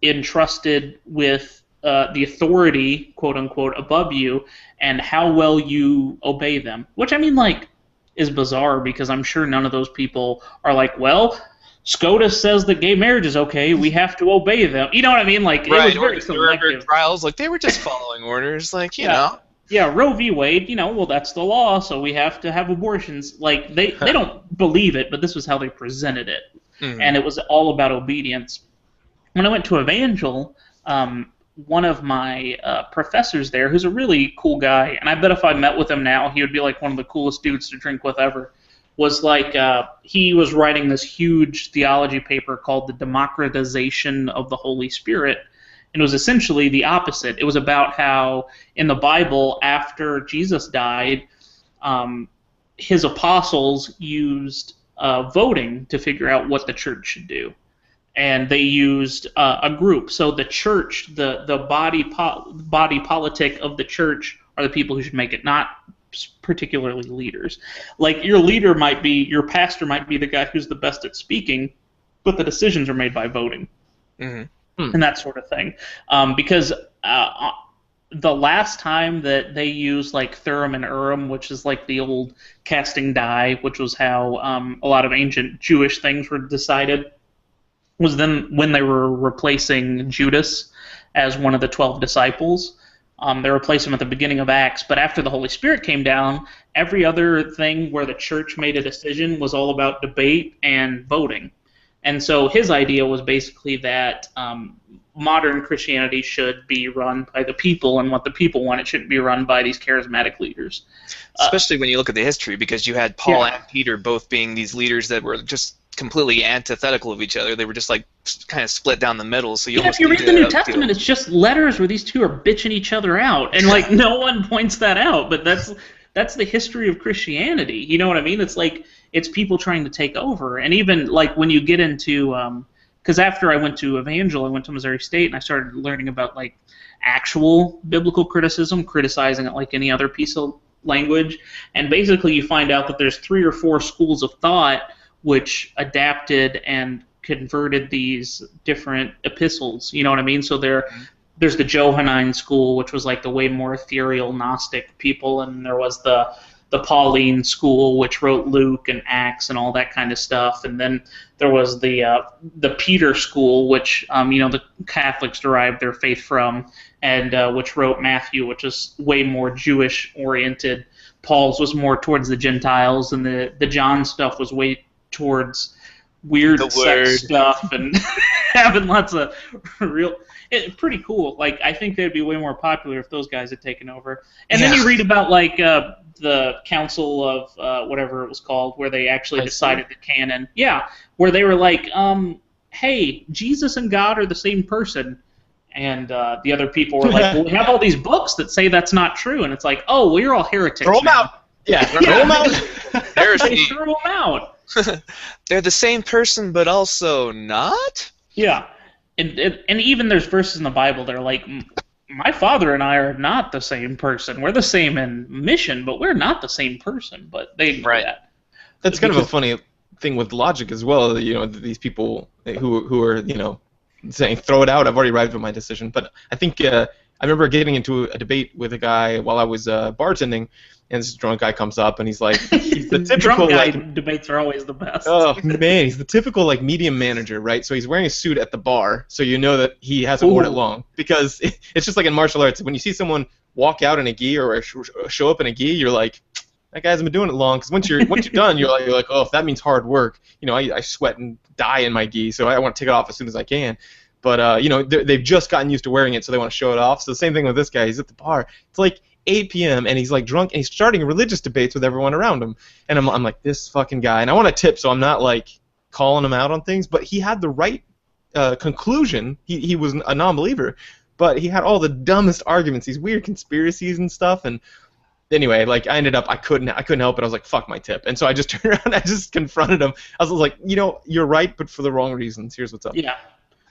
entrusted with the authority, quote unquote, above you, and how well you obey them. Which I mean, like, is bizarre because I'm sure none of those people are like, well, SCOTUS says that gay marriage is okay. We have to obey them. You know what I mean? Like, right. It was very selective. Trials, like they were just following orders, like you know. Yeah, Roe v. Wade, well, that's the law, so we have to have abortions. Like, they don't believe it, but this was how they presented it. And it was all about obedience. When I went to Evangel, one of my professors there, who's a really cool guy, and I bet if I met with him now, he would be like one of the coolest dudes to drink with ever, was like, he was writing this huge theology paper called The Democratization of the Holy Spirit. And it was essentially the opposite. It was about how in the Bible, after Jesus died, his apostles used voting to figure out what the church should do. And they used a group. So the church, the body politic of the church are the people who should make it, not particularly leaders. Like your pastor might be the guy who's the best at speaking, but the decisions are made by voting. And that sort of thing. Because the last time that they used like Thurim and Urim, which is like the old casting die, which was how a lot of ancient Jewish things were decided, was then when they were replacing Judas as one of the 12 disciples. They replaced him at the beginning of Acts, but after the Holy Spirit came down, every other thing where the church made a decision was all about debate and voting. And so his idea was basically that modern Christianity should be run by the people, and what the people want, it shouldn't be run by these charismatic leaders. Especially when you look at the history, because you had Paul and Peter both being these leaders that were just completely antithetical of each other. They were just like kind of split down the middle. So if you read the New Testament, it's just letters where these two are bitching each other out, and like no one points that out. But that's the history of Christianity. You know what I mean? It's like it's people trying to take over, and even like when you get into because after I went to Evangel, I went to Missouri State, and I started learning about like actual biblical criticism, criticizing it like any other piece of language, and basically you find out that there's 3 or 4 schools of thought which adapted and converted these different epistles. You know what I mean? So there's the Johannine school, which was like the way more ethereal Gnostic people, and there was the the Pauline school, which wrote Luke and Acts and all that kind of stuff, and then there was the Peter school, which the Catholics derived their faith from, and which wrote Matthew, which is way more Jewish oriented. Paul's was more towards the Gentiles, and the John stuff was way towards weird sex stuff and having lots of pretty cool. Like, I think they'd be way more popular if those guys had taken over. And then you read about the Council of whatever it was called, where they actually decided the canon. Yeah, where they were like, hey, Jesus and God are the same person. And the other people were like, well, we have all these books that say that's not true. And it's like, oh, well, you're all heretics. Throw them out. Yeah, throw them out. They threw them out. They're the same person, but also not? Yeah. And even there's verses in the Bible that are like, my father and I are not the same person. We're the same in mission, but we're not the same person. But they ignore that. That's kind of a funny thing with logic as well. These people who are, saying, throw it out, I've already arrived at my decision. But I think I remember getting into a debate with a guy while I was bartending, and this drunk guy comes up, and he's like, he's the typical, drunk guy debates are always the best. Oh, man, he's the typical, medium manager, right? So he's wearing a suit at the bar, so you know that he hasn't worn it long. Because it's just like in martial arts. When you see someone walk out in a gi or show up in a gi, you're like, that guy hasn't been doing it long. Because once you're done, you're like, oh, if that means hard work. I sweat and die in my gi, so I want to take it off as soon as I can. But, they've just gotten used to wearing it, so they want to show it off. So the same thing with this guy. He's at the bar. It's like 8 p.m., and he's, drunk, and he's starting religious debates with everyone around him. And I'm like, this fucking guy. And I want to tip, so I'm not, calling him out on things. But he had the right conclusion. He was a non-believer. But he had all the dumbest arguments, these weird conspiracies and stuff. And anyway, I ended up, I couldn't help it. I was like, fuck my tip. And so I just turned around and I just confronted him. I was like, you're right, but for the wrong reasons. Here's what's up. Yeah.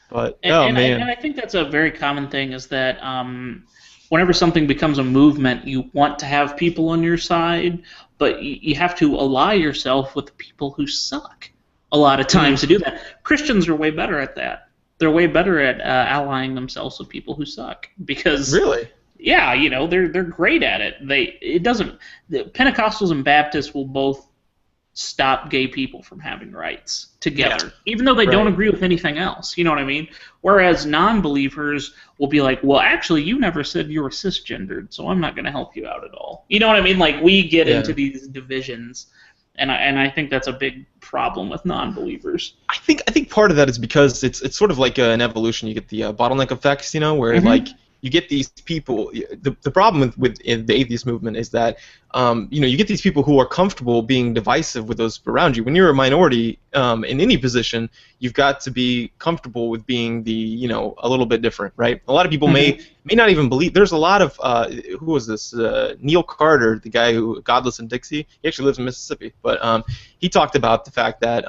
But, man. And I think that's a very common thing, is that whenever something becomes a movement, you want to have people on your side, but you have to ally yourself with the people who suck a lot of times to do that. Christians are way better at that. They're way better at allying themselves with people who suck. Because really? Yeah, they're great at it. The Pentecostals and Baptists will both stop gay people from having rights together, even though they don't agree with anything else. You know what I mean? Whereas non-believers will be like, well, actually, you never said you were cisgendered, so I'm not going to help you out at all. You know what I mean? We get into these divisions, and I think that's a big problem with non-believers. I think part of that is because it's sort of like an evolution. You get the bottleneck effects, where you get these people. The problem with the atheist movement is that you get these people who are comfortable being divisive with those around you. When you're a minority in any position, you've got to be comfortable with being a little bit different, right? A lot of people may not even believe. There's a lot of who was this? Neil Carter, the guy who Godless in Dixie. He actually lives in Mississippi, but he talked about the fact that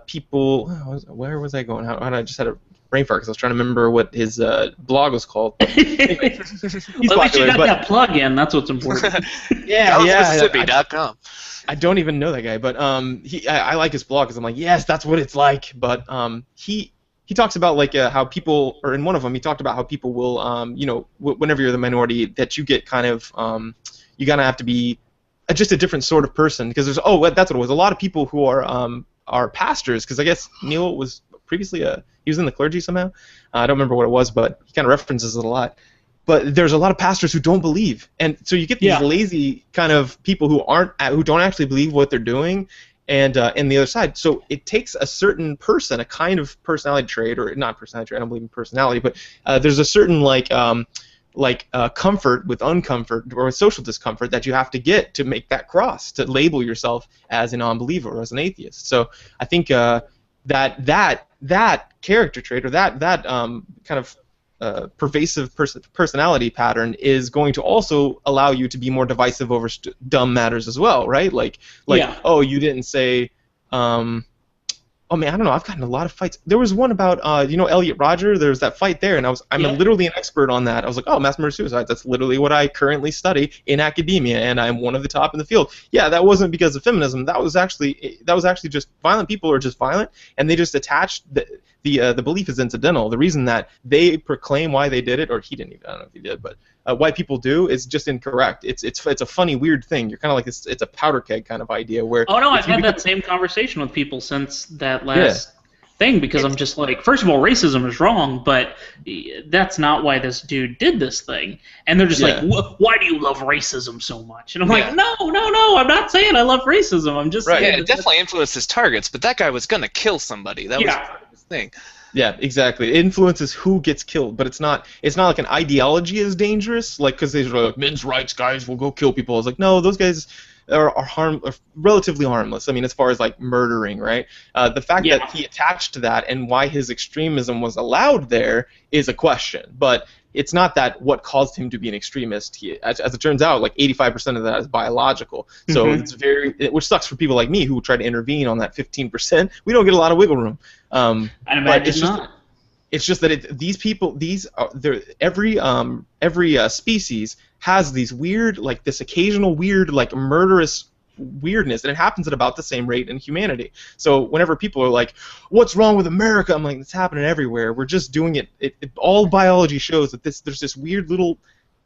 people. Where was I going? How I just had a brain fart because I was trying to remember what his blog was called. Anyway, he's popular, you got that plug in. That's what's important. Mississippi.com. I don't even know that guy, but I like his blog because I'm like, yes, that's what it's like. But he talks about how people, or in one of them, he talked about how people will, whenever you're the minority, that you get kind of, you gotta have to be just a different sort of person because that's what it was. A lot of people who are pastors, because I guess Neil was previously he was in the clergy somehow. I don't remember what it was, but he kind of references it a lot. But there's a lot of pastors who don't believe, and so you get these lazy kind of people who don't actually believe what they're doing, and the other side. So it takes a certain person, a kind of personality trait, or not personality trait. I don't believe in personality, but there's a certain comfort with uncomfort or social discomfort that you have to get to make that cross, to label yourself as a non-believer or as an atheist. So I think that character trait, or that kind of pervasive personality pattern is going to also allow you to be more divisive over dumb matters as well, right? Oh, you didn't say, oh man, I don't know. I've gotten a lot of fights. There was one about, Elliot Rodger. There was that fight there, and I'm literally an expert on that. I was like, oh, mass murder suicide. That's literally what I currently study in academia, and I'm one of the top in the field. Yeah, that wasn't because of feminism. That was actually just violent people are just violent, and they just attached the belief is incidental. The reason that they proclaim why they did it, or he didn't even, I don't know if he did, but white people do is just incorrect. It's a funny, weird thing. You're kind of like it's a powder keg kind of idea where. Oh no, I've if you had become- that same conversation with people since that Yeah. last thing because I'm just like, first of all, racism is wrong, but that's not why this dude did this thing. And they're just Yeah. like, why do you love racism so much? And I'm Yeah. like, no, I'm not saying I love racism. I'm just Right. saying Yeah, that it definitely influenced his targets, but that guy was gonna kill somebody. That was Yeah. part of his thing. Yeah, exactly. It influences who gets killed, but it's not like an ideology is dangerous, like because they're like men's rights guys will go kill people. It's like no, those guys are relatively harmless. I mean, as far as like murdering, right? The fact Yeah. that he attached to that and why his extremism was allowed there is a question, but it's not that what caused him to be an extremist. As it turns out, like 85% of that is biological. So Mhm. it's which sucks for people like me who try to intervene on that 15%. We don't get a lot of wiggle room. I But imagine it's just not. it's just that these people, every species has these weird, like this occasional weird, like murderous weirdness, and it happens at about the same rate in humanity. So whenever people are like, "What's wrong with America?" I'm like, "It's happening everywhere. We're just doing it." All biology shows that there's this weird little.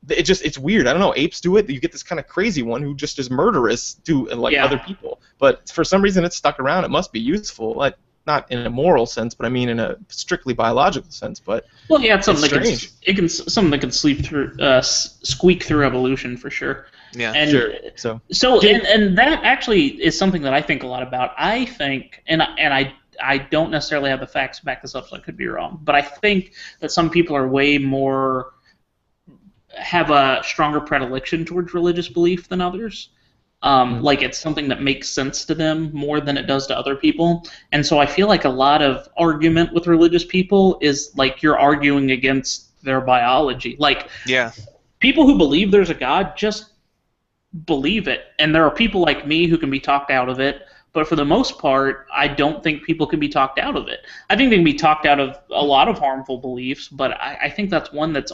It's weird. I don't know. Apes do it. You get this kind of crazy one who just is murderous to like Yeah. other people. But for some reason, it's stuck around. It must be useful. Like, not in a moral sense, but I mean in a strictly biological sense. But Well, yeah, it's something It's that can something that can squeak through evolution for sure. Yeah. And sure. So and that actually is something that I think a lot about. I think, and I don't necessarily have the facts to back this up, so I could be wrong, but I think that some people are way more have a stronger predilection towards religious belief than others. Like it's something that makes sense to them more than it does to other people. And so I feel like a lot of argument with religious people is like you're arguing against their biology. Like Yeah. people who believe there's a God just believe it. And there are people like me who can be talked out of it. But for the most part, I don't think people can be talked out of it. I think they can be talked out of a lot of harmful beliefs, but I think that's one that's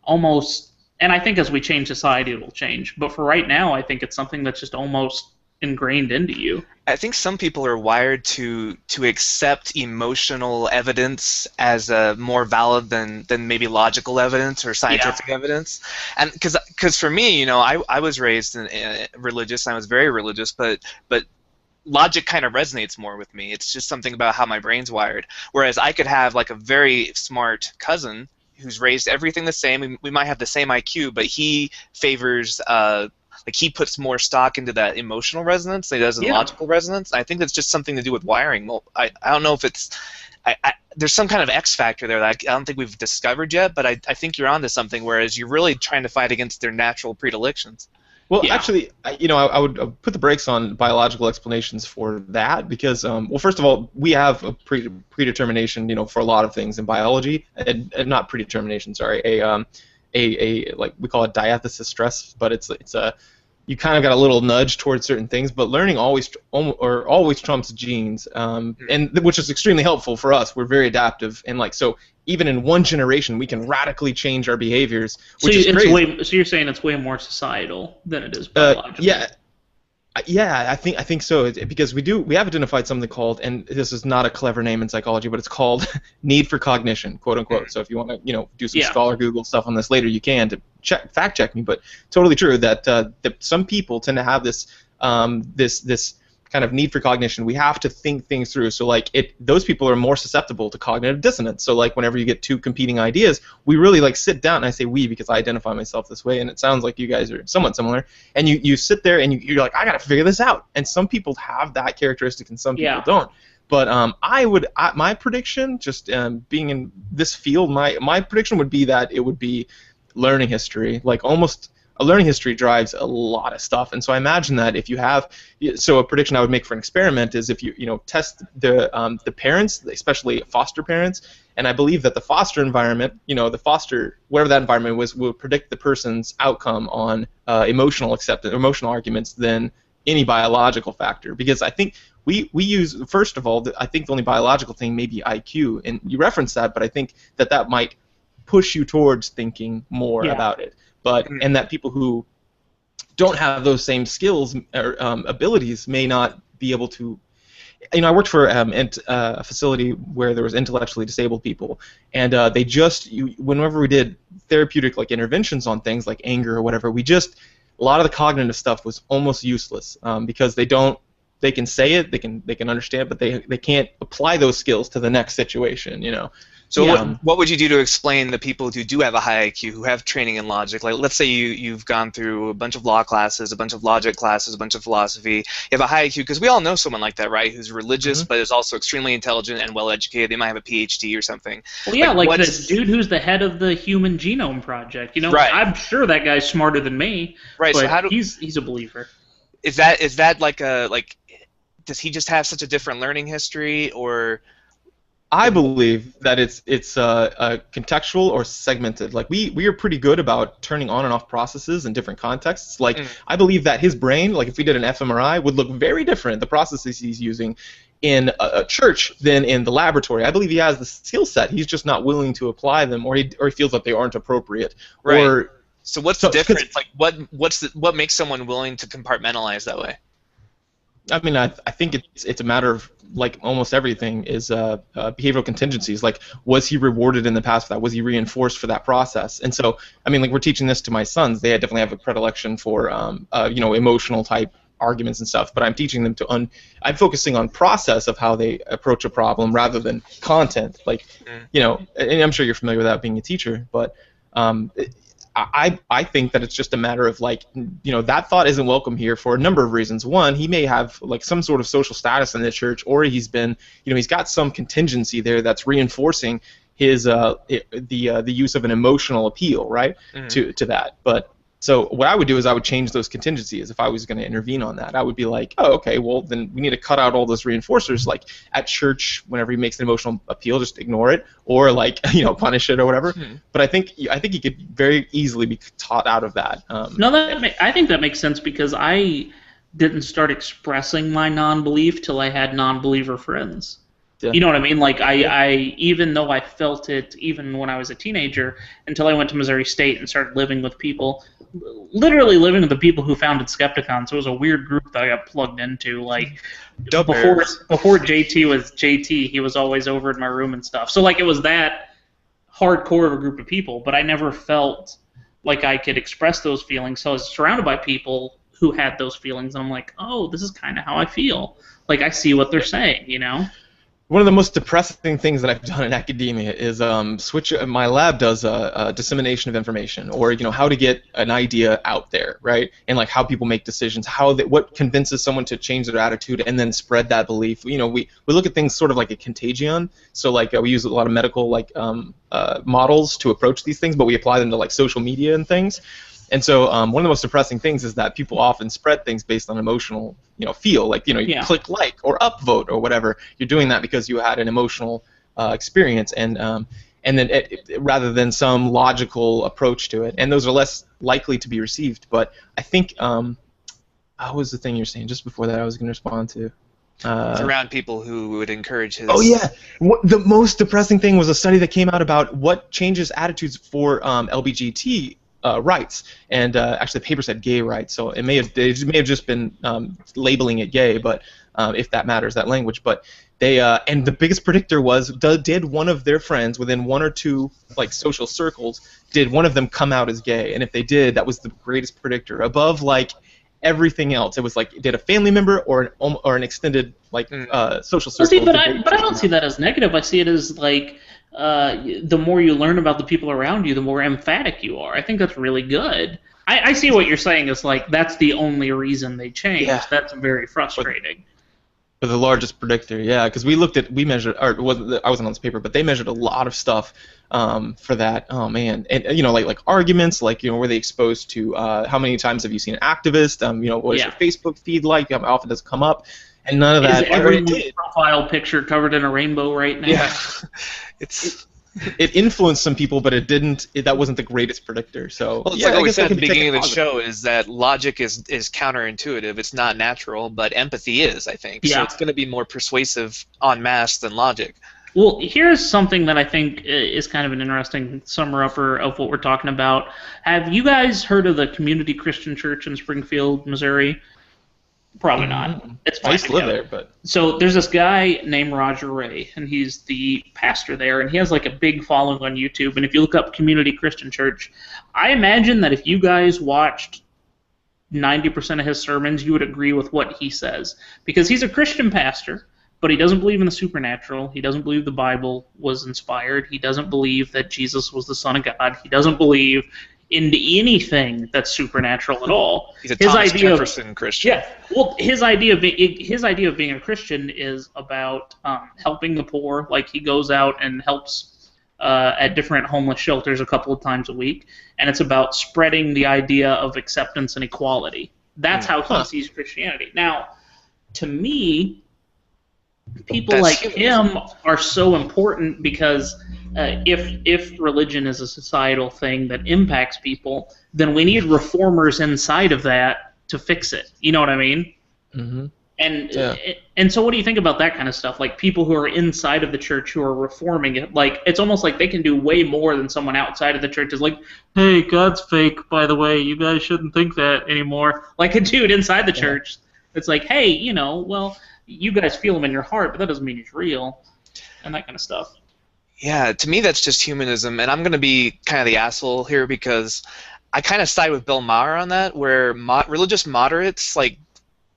almost, and I think as we change society, it'll change. But for right now, I think it's something that's just almost ingrained into you. I think some people are wired to accept emotional evidence as more valid than maybe logical evidence or scientific evidence. And because for me, you know, I was raised religious, and I was very religious, but logic kind of resonates more with me. It's just something about how my brain's wired. Whereas I could have like a very smart cousin who's raised everything the same. We might have the same IQ, but he favors like he puts more stock into that emotional resonance than he does in logical resonance. I think that's just something to do with wiring. Well, I don't know if it's there's some kind of X factor there that I don't think we've discovered yet, but I think you're onto something. Whereas you're really trying to fight against their natural predilections. Well, actually, I would put the brakes on biological explanations for that because, well, first of all, we have a predetermination, for a lot of things in biology, and not predetermination, sorry, a like we call it diathesis stress, but it's a you kind of got a little nudge towards certain things, but learning always trumps genes, and which is extremely helpful for us. We're very adaptive, and so even in one generation, we can radically change our behaviors, which is crazy. So you're saying it's way more societal than it is biological? Yeah, I think so. Because we have identified something called, and this is not a clever name in psychology, but it's called need for cognition, quote unquote. So if you want to do some scholar Google stuff on this later, you can to fact check me. But totally true that some people tend to have this this kind of need for cognition. We have to think things through. So those people are more susceptible to cognitive dissonance. So whenever you get two competing ideas, we really sit down, and I say we because I identify myself this way, and it sounds like you guys are somewhat similar. And you sit there and you're like, I got to figure this out. And some people have that characteristic, and some people don't. But my prediction, just being in this field, my prediction would be that it would be learning history, almost. A learning history drives a lot of stuff, and so I imagine that if you have, so a prediction I would make for an experiment is if you test the parents, especially foster parents, and I believe that the foster environment, the foster whatever that environment was, will predict the person's outcome on emotional acceptance, emotional arguments than any biological factor, because I think we use, first of all, I think the only biological thing may be IQ, and you referenced that, but I think that might push you towards thinking more about it. But and that people who don't have those same skills or abilities may not be able to. I worked for a facility where there was intellectually disabled people, and they whenever we did therapeutic like interventions on things like anger or whatever, a lot of the cognitive stuff was almost useless because they can say it, they can understand, but they can't apply those skills to the next situation. So Yeah. what would you do to explain the people who do have a high IQ, who have training in logic? Like, let's say you've gone through a bunch of law classes, a bunch of logic classes, a bunch of philosophy. You have a high IQ, because we all know someone like that, right? Who's religious, but is also extremely intelligent and well-educated. They might have a PhD or something. Well, yeah, like the dude who's the head of the Human Genome Project. Right. I'm sure that guy's smarter than me. Right. But So he's a believer. is that like does he just have such a different learning history, or? I believe that it's contextual or segmented. Like we are pretty good about turning on and off processes in different contexts. Like I believe that his brain, like if we did an fMRI, would look very different, the processes he's using in a church than in the laboratory. I believe he has the skill set. He's just not willing to apply them, or he feels that they aren't appropriate. Right. So what's the difference? Like what makes someone willing to compartmentalize that way? I mean, I think it's a matter of, like almost everything, is behavioral contingencies. Like, was he rewarded in the past for that? Was he reinforced for that process? And so, I mean, like we're teaching this to my sons. They definitely have a predilection for, emotional type arguments and stuff. But I'm teaching them I'm focusing on process of how they approach a problem rather than content. Like, and I'm sure you're familiar with that being a teacher, but I think that it's just a matter of like, that thought isn't welcome here for a number of reasons. One, he may have like some sort of social status in the church, or he's got some contingency there that's reinforcing his the use of an emotional appeal, right, to that. But so what I would do is I would change those contingencies if I was going to intervene on that. I would be like, oh, okay, well then we need to cut out all those reinforcers. Like at church, whenever he makes an emotional appeal, just ignore it, or like punish it or whatever. But I think he could very easily be taught out of that. I think that makes sense, because I didn't start expressing my non-belief till I had non-believer friends. Yeah. You know what I mean? Like I even though I felt it even when I was a teenager, until I went to Missouri State and started living with people, literally living with the people who founded Skepticon. So it was a weird group that I got plugged into. Like before JT was JT, he was always over in my room and stuff. So like it was that hardcore of a group of people, but I never felt like I could express those feelings. So I was surrounded by people who had those feelings, and I'm like, oh, this is kind of how I feel. Like I see what they're saying, One of the most depressing things that I've done in academia is my lab does a dissemination of information, or how to get an idea out there, right? And like how people make decisions, what convinces someone to change their attitude and then spread that belief. We look at things sort of like a contagion. So like we use a lot of medical models to approach these things, but we apply them to like social media and things. And so one of the most depressing things is that people often spread things based on emotional, feel. Like, you click like or upvote or whatever. You're doing that because you had an emotional experience, and then rather than some logical approach to it. And those are less likely to be received. But I think, what was the thing you're saying just before that I was going to respond to? It's around people who would encourage his... Oh, yeah. The most depressing thing was a study that came out about what changes attitudes for LBGT rights, and actually the paper said gay rights, so it may have just been labeling it gay, but if that matters, that language. But they and the biggest predictor was, did one of their friends within one or two like social circles, did one of them come out as gay? And if they did, that was the greatest predictor above like everything else. It was like, did a family member or an extended like social circle? See, but I don't see that as negative. I see it as like, the more you learn about the people around you, the more emphatic you are. I think that's really good. I see what you're saying is like that's the only reason they changed. Yeah. That's very frustrating. For the largest predictor, yeah, because we measured, or I wasn't on this paper, but they measured a lot of stuff for that. Oh man, and like arguments, like were they exposed to how many times have you seen an activist? What is your Facebook feed like? How often does it come up? And none of that. Is everyone's profile picture covered in a rainbow right now? Yeah, it influenced some people, but it didn't. That wasn't the greatest predictor. So well, it's like what we said at the beginning of the show, is that logic is counterintuitive. It's not natural, but empathy is, I think. Yeah. So it's going to be more persuasive en masse than logic. Well, here's something that I think is kind of an interesting summer-upper of what we're talking about. Have you guys heard of the Community Christian Church in Springfield, Missouri? Probably not. It's I fine. used to live there, but So there's this guy named Roger Ray, and he's the pastor there, and he has like a big following on YouTube. And if you look up Community Christian Church, I imagine that if you guys watched 90% of his sermons, you would agree with what he says. Because he's a Christian pastor, but he doesn't believe in the supernatural. He doesn't believe the Bible was inspired. He doesn't believe that Jesus was the Son of God. He doesn't believe into anything that's supernatural at all. He's a Thomas Jefferson Christian. Yeah, well, his idea of being a Christian is about helping the poor. Like, he goes out and helps at different homeless shelters a couple of times a week, and it's about spreading the idea of acceptance and equality. That's how he sees Christianity. Now, to me, people like him are so important because if religion is a societal thing that impacts people, then we need reformers inside of that to fix it. You know what I mean? Mm-hmm. And so what do you think about that kind of stuff? Like, people who are inside of the church who are reforming it, like, it's almost like they can do way more than someone outside of the church is like, hey, God's fake, by the way, you guys shouldn't think that anymore. Like a dude inside the church, it's like, hey, well, you guys feel him in your heart, but that doesn't mean he's real, and that kind of stuff. Yeah, to me that's just humanism, and I'm going to be kind of the asshole here because I kind of side with Bill Maher on that, where religious moderates, like,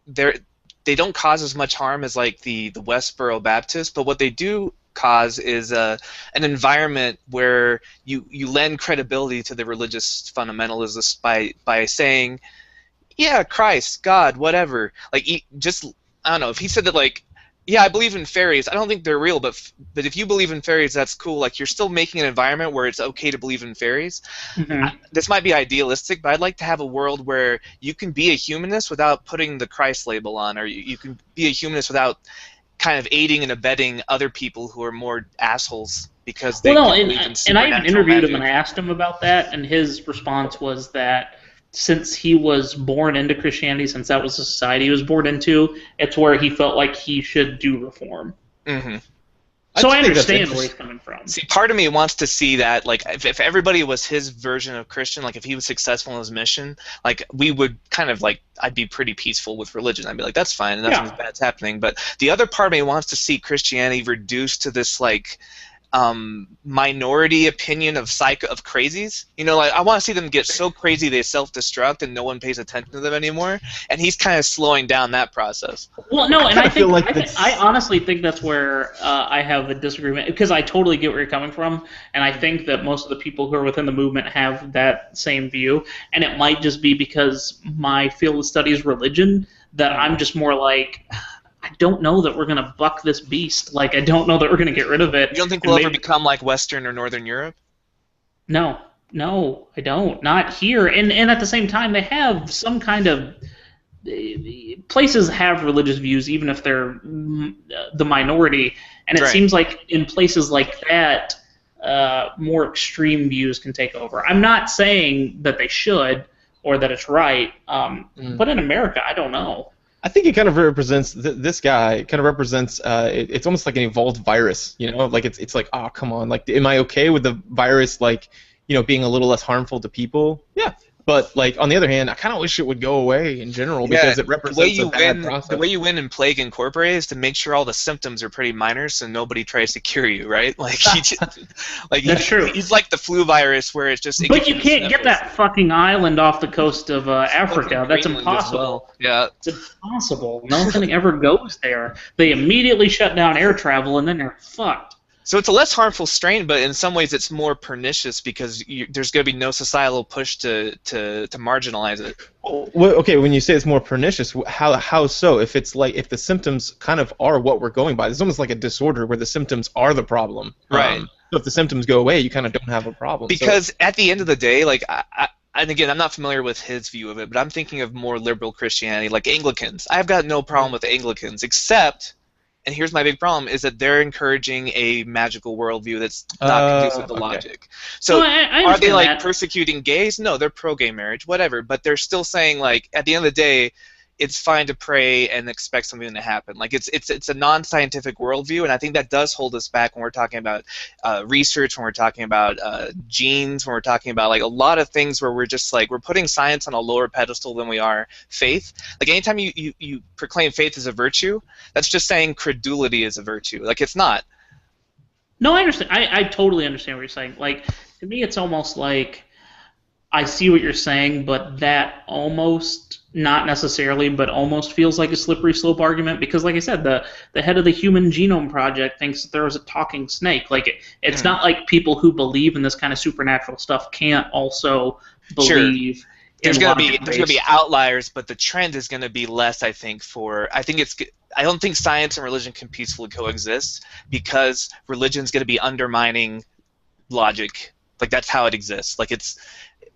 they don't cause as much harm as like the Westboro Baptists, but what they do cause is an environment where you lend credibility to the religious fundamentalists by saying, yeah, Christ, God, whatever. Like, I don't know, if he said that, like, yeah, I believe in fairies. I don't think they're real, but if you believe in fairies, that's cool. Like, you're still making an environment where it's okay to believe in fairies. Mm-hmm. This might be idealistic, but I'd like to have a world where you can be a humanist without putting the Christ label on, or you can be a humanist without kind of aiding and abetting other people who are more assholes because they believe in supernatural and I even interviewed magic. him and I asked him about that, and his response was that since he was born into Christianity, since that was the society he was born into, it's where he felt like he should do reform. Mm-hmm. So I understand where he's coming from. See, part of me wants to see that, like, if everybody was his version of Christian, like, if he was successful in his mission, like, we would kind of, like, I'd be pretty peaceful with religion. I'd be like, that's fine, nothing bad's happening. But the other part of me wants to see Christianity reduced to this, like, minority opinion of crazies. Like, I want to see them get so crazy they self-destruct and no one pays attention to them anymore. And he's kind of slowing down that process. Well, no, and I honestly think that's where I have a disagreement, because I totally get where you're coming from, and I think that most of the people who are within the movement have that same view, and it might just be because my field of study is religion that I'm just more like, I don't know that we're going to buck this beast. Like, I don't know that we're going to get rid of it. You don't think we'll ever become like Western or Northern Europe? No, I don't. Not here. And at the same time, they have some kind of... Places have religious views, even if they're the minority. And it seems like in places like that, more extreme views can take over. I'm not saying that they should or that it's right, but in America, I don't know. I think it kind of represents this guy. Kind of represents. It's almost like an evolved virus. Like it's like, oh, come on. Like, am I okay with the virus, like, being a little less harmful to people? Yeah. But, like, on the other hand, I kind of wish it would go away in general because it represents a bad process. The way you win in Plague Incorporated is to make sure all the symptoms are pretty minor so nobody tries to cure you, right? Like, that's true. He's like the flu virus where it's just... But you can't get that fucking island off the coast of Africa. That's impossible. Well. Yeah. It's impossible. Nothing ever goes there. They immediately shut down air travel and then they're fucked. So it's a less harmful strain, but in some ways it's more pernicious because there's going to be no societal push to marginalize it. Well, okay, when you say it's more pernicious, how so? If it's like, if the symptoms kind of are what we're going by, it's almost like a disorder where the symptoms are the problem. Right. So if the symptoms go away, you kind of don't have a problem. Because at the end of the day, like, and again, I'm not familiar with his view of it, but I'm thinking of more liberal Christianity, like Anglicans. I've got no problem with Anglicans, except... And here's my big problem, is that they're encouraging a magical worldview that's not conducive to logic. So I are they, like, that. persecuting gays? No, they're pro-gay marriage, whatever. But they're still saying, like, at the end of the day, it's fine to pray and expect something to happen. Like it's a non-scientific worldview, and I think that does hold us back when we're talking about research, when we're talking about genes, when we're talking about like a lot of things where we're just like we're putting science on a lower pedestal than we are faith. Like anytime you proclaim faith as a virtue, that's just saying credulity is a virtue. Like it's not. No, I understand. I totally understand what you're saying. Like, to me, it's almost like I see what you're saying, but that almost, not necessarily, but almost feels like a slippery slope argument because, like I said, the head of the Human Genome Project thinks that there was a talking snake. Like, it's not like people who believe in this kind of supernatural stuff can't also believe. Sure. There's gonna be outliers, but the trend is gonna be less. I don't think science and religion can peacefully coexist because religion's gonna be undermining logic. Like that's how it exists. Like it's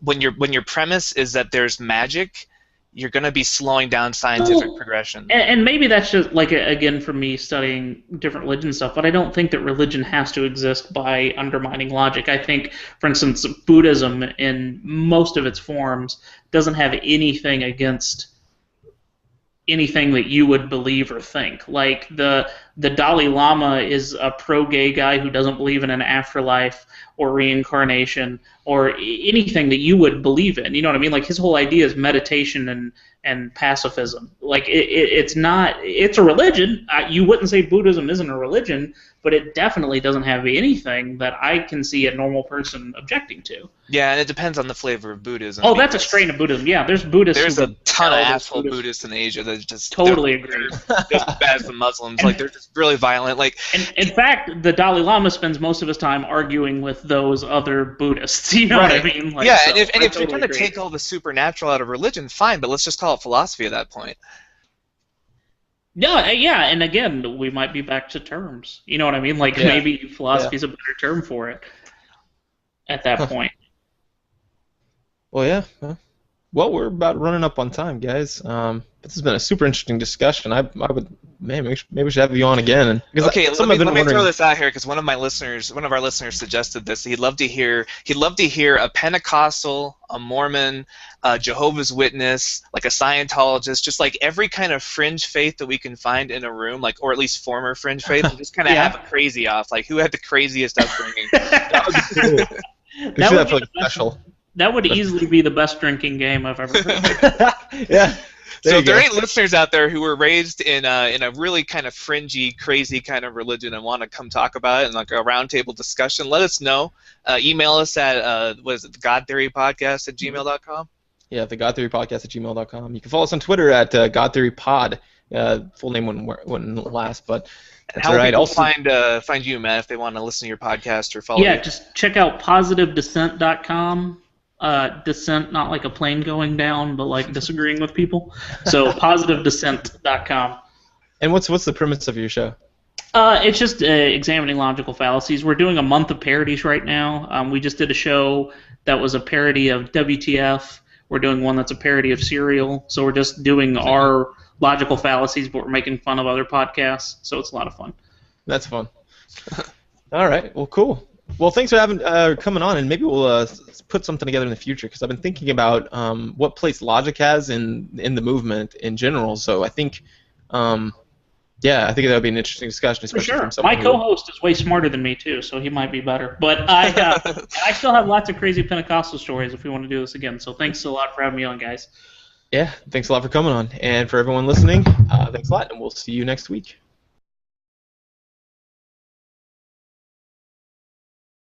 when your premise is that there's magic, you're gonna be slowing down scientific progression. And maybe that's just like again from me studying different religion stuff, but I don't think that religion has to exist by undermining logic. I think, for instance, Buddhism in most of its forms doesn't have anything against anything that you would believe or think. Like the Dalai Lama is a pro-gay guy who doesn't believe in an afterlife or reincarnation or anything that you would believe in. You know what I mean? Like his whole idea is meditation and pacifism. Like it's a religion. You wouldn't say Buddhism isn't a religion, but it definitely doesn't have anything that I can see a normal person objecting to. Yeah, and it depends on the flavor of Buddhism. Oh, that's a strain of Buddhism. Yeah, there's Buddhists. There's a ton of asshole Buddhists in Asia that just totally agree. Just as bad as the Muslims. Like they're just really violent. Like, in fact, the Dalai Lama spends most of his time arguing with those other Buddhists. You know what I mean? Like, yeah, so and if you're going to take all the supernatural out of religion, fine, but let's just call it philosophy at that point. Yeah, and again, we might be back to terms. You know what I mean? Like maybe philosophy is a better term for it at that point. Well, yeah. Well, we're about running up on time, guys. This has been a super interesting discussion. I would, man, maybe we should have you on again. Okay, let me throw this out here because one of our listeners suggested this. He'd love to hear a Pentecostal, a Mormon, a Jehovah's Witness, like a Scientologist, just like every kind of fringe faith that we can find in a room, like or at least former fringe faith, and just kind of have a crazy off, like who had the craziest upbringing. That would be cool. We should have like special. That would easily be the best drinking game I've ever heard. Yeah. So if there are any listeners out there who were raised in a really kind of fringy, crazy kind of religion and want to come talk about it and like a roundtable discussion, let us know. Email us at the godtheorypodcast@gmail.com. Yeah, the godtheorypodcast@gmail.com. You can follow us on Twitter at godtheorypod. Full name wouldn't last, but that's all right. How people find you, Matt, if they want to listen to your podcast or follow you? Yeah, just check out positivedissent.com. Dissent, not like a plane going down, but like disagreeing with people. So positivedissent.com. And what's the premise of your show? It's just examining logical fallacies. We're doing a month of parodies right now. We just did a show that was a parody of WTF. We're doing one that's a parody of Serial. So we're just doing our logical fallacies, but we're making fun of other podcasts. So it's a lot of fun. That's fun. All right. Well, cool. Well, thanks for coming on, and maybe we'll put something together in the future because I've been thinking about what place logic has in the movement in general. So I think, I think that would be an interesting discussion. For sure. My co-host is way smarter than me too, so he might be better. But I still have lots of crazy Pentecostal stories if we want to do this again. So thanks a lot for having me on, guys. Yeah, thanks a lot for coming on, and for everyone listening, thanks a lot, and we'll see you next week.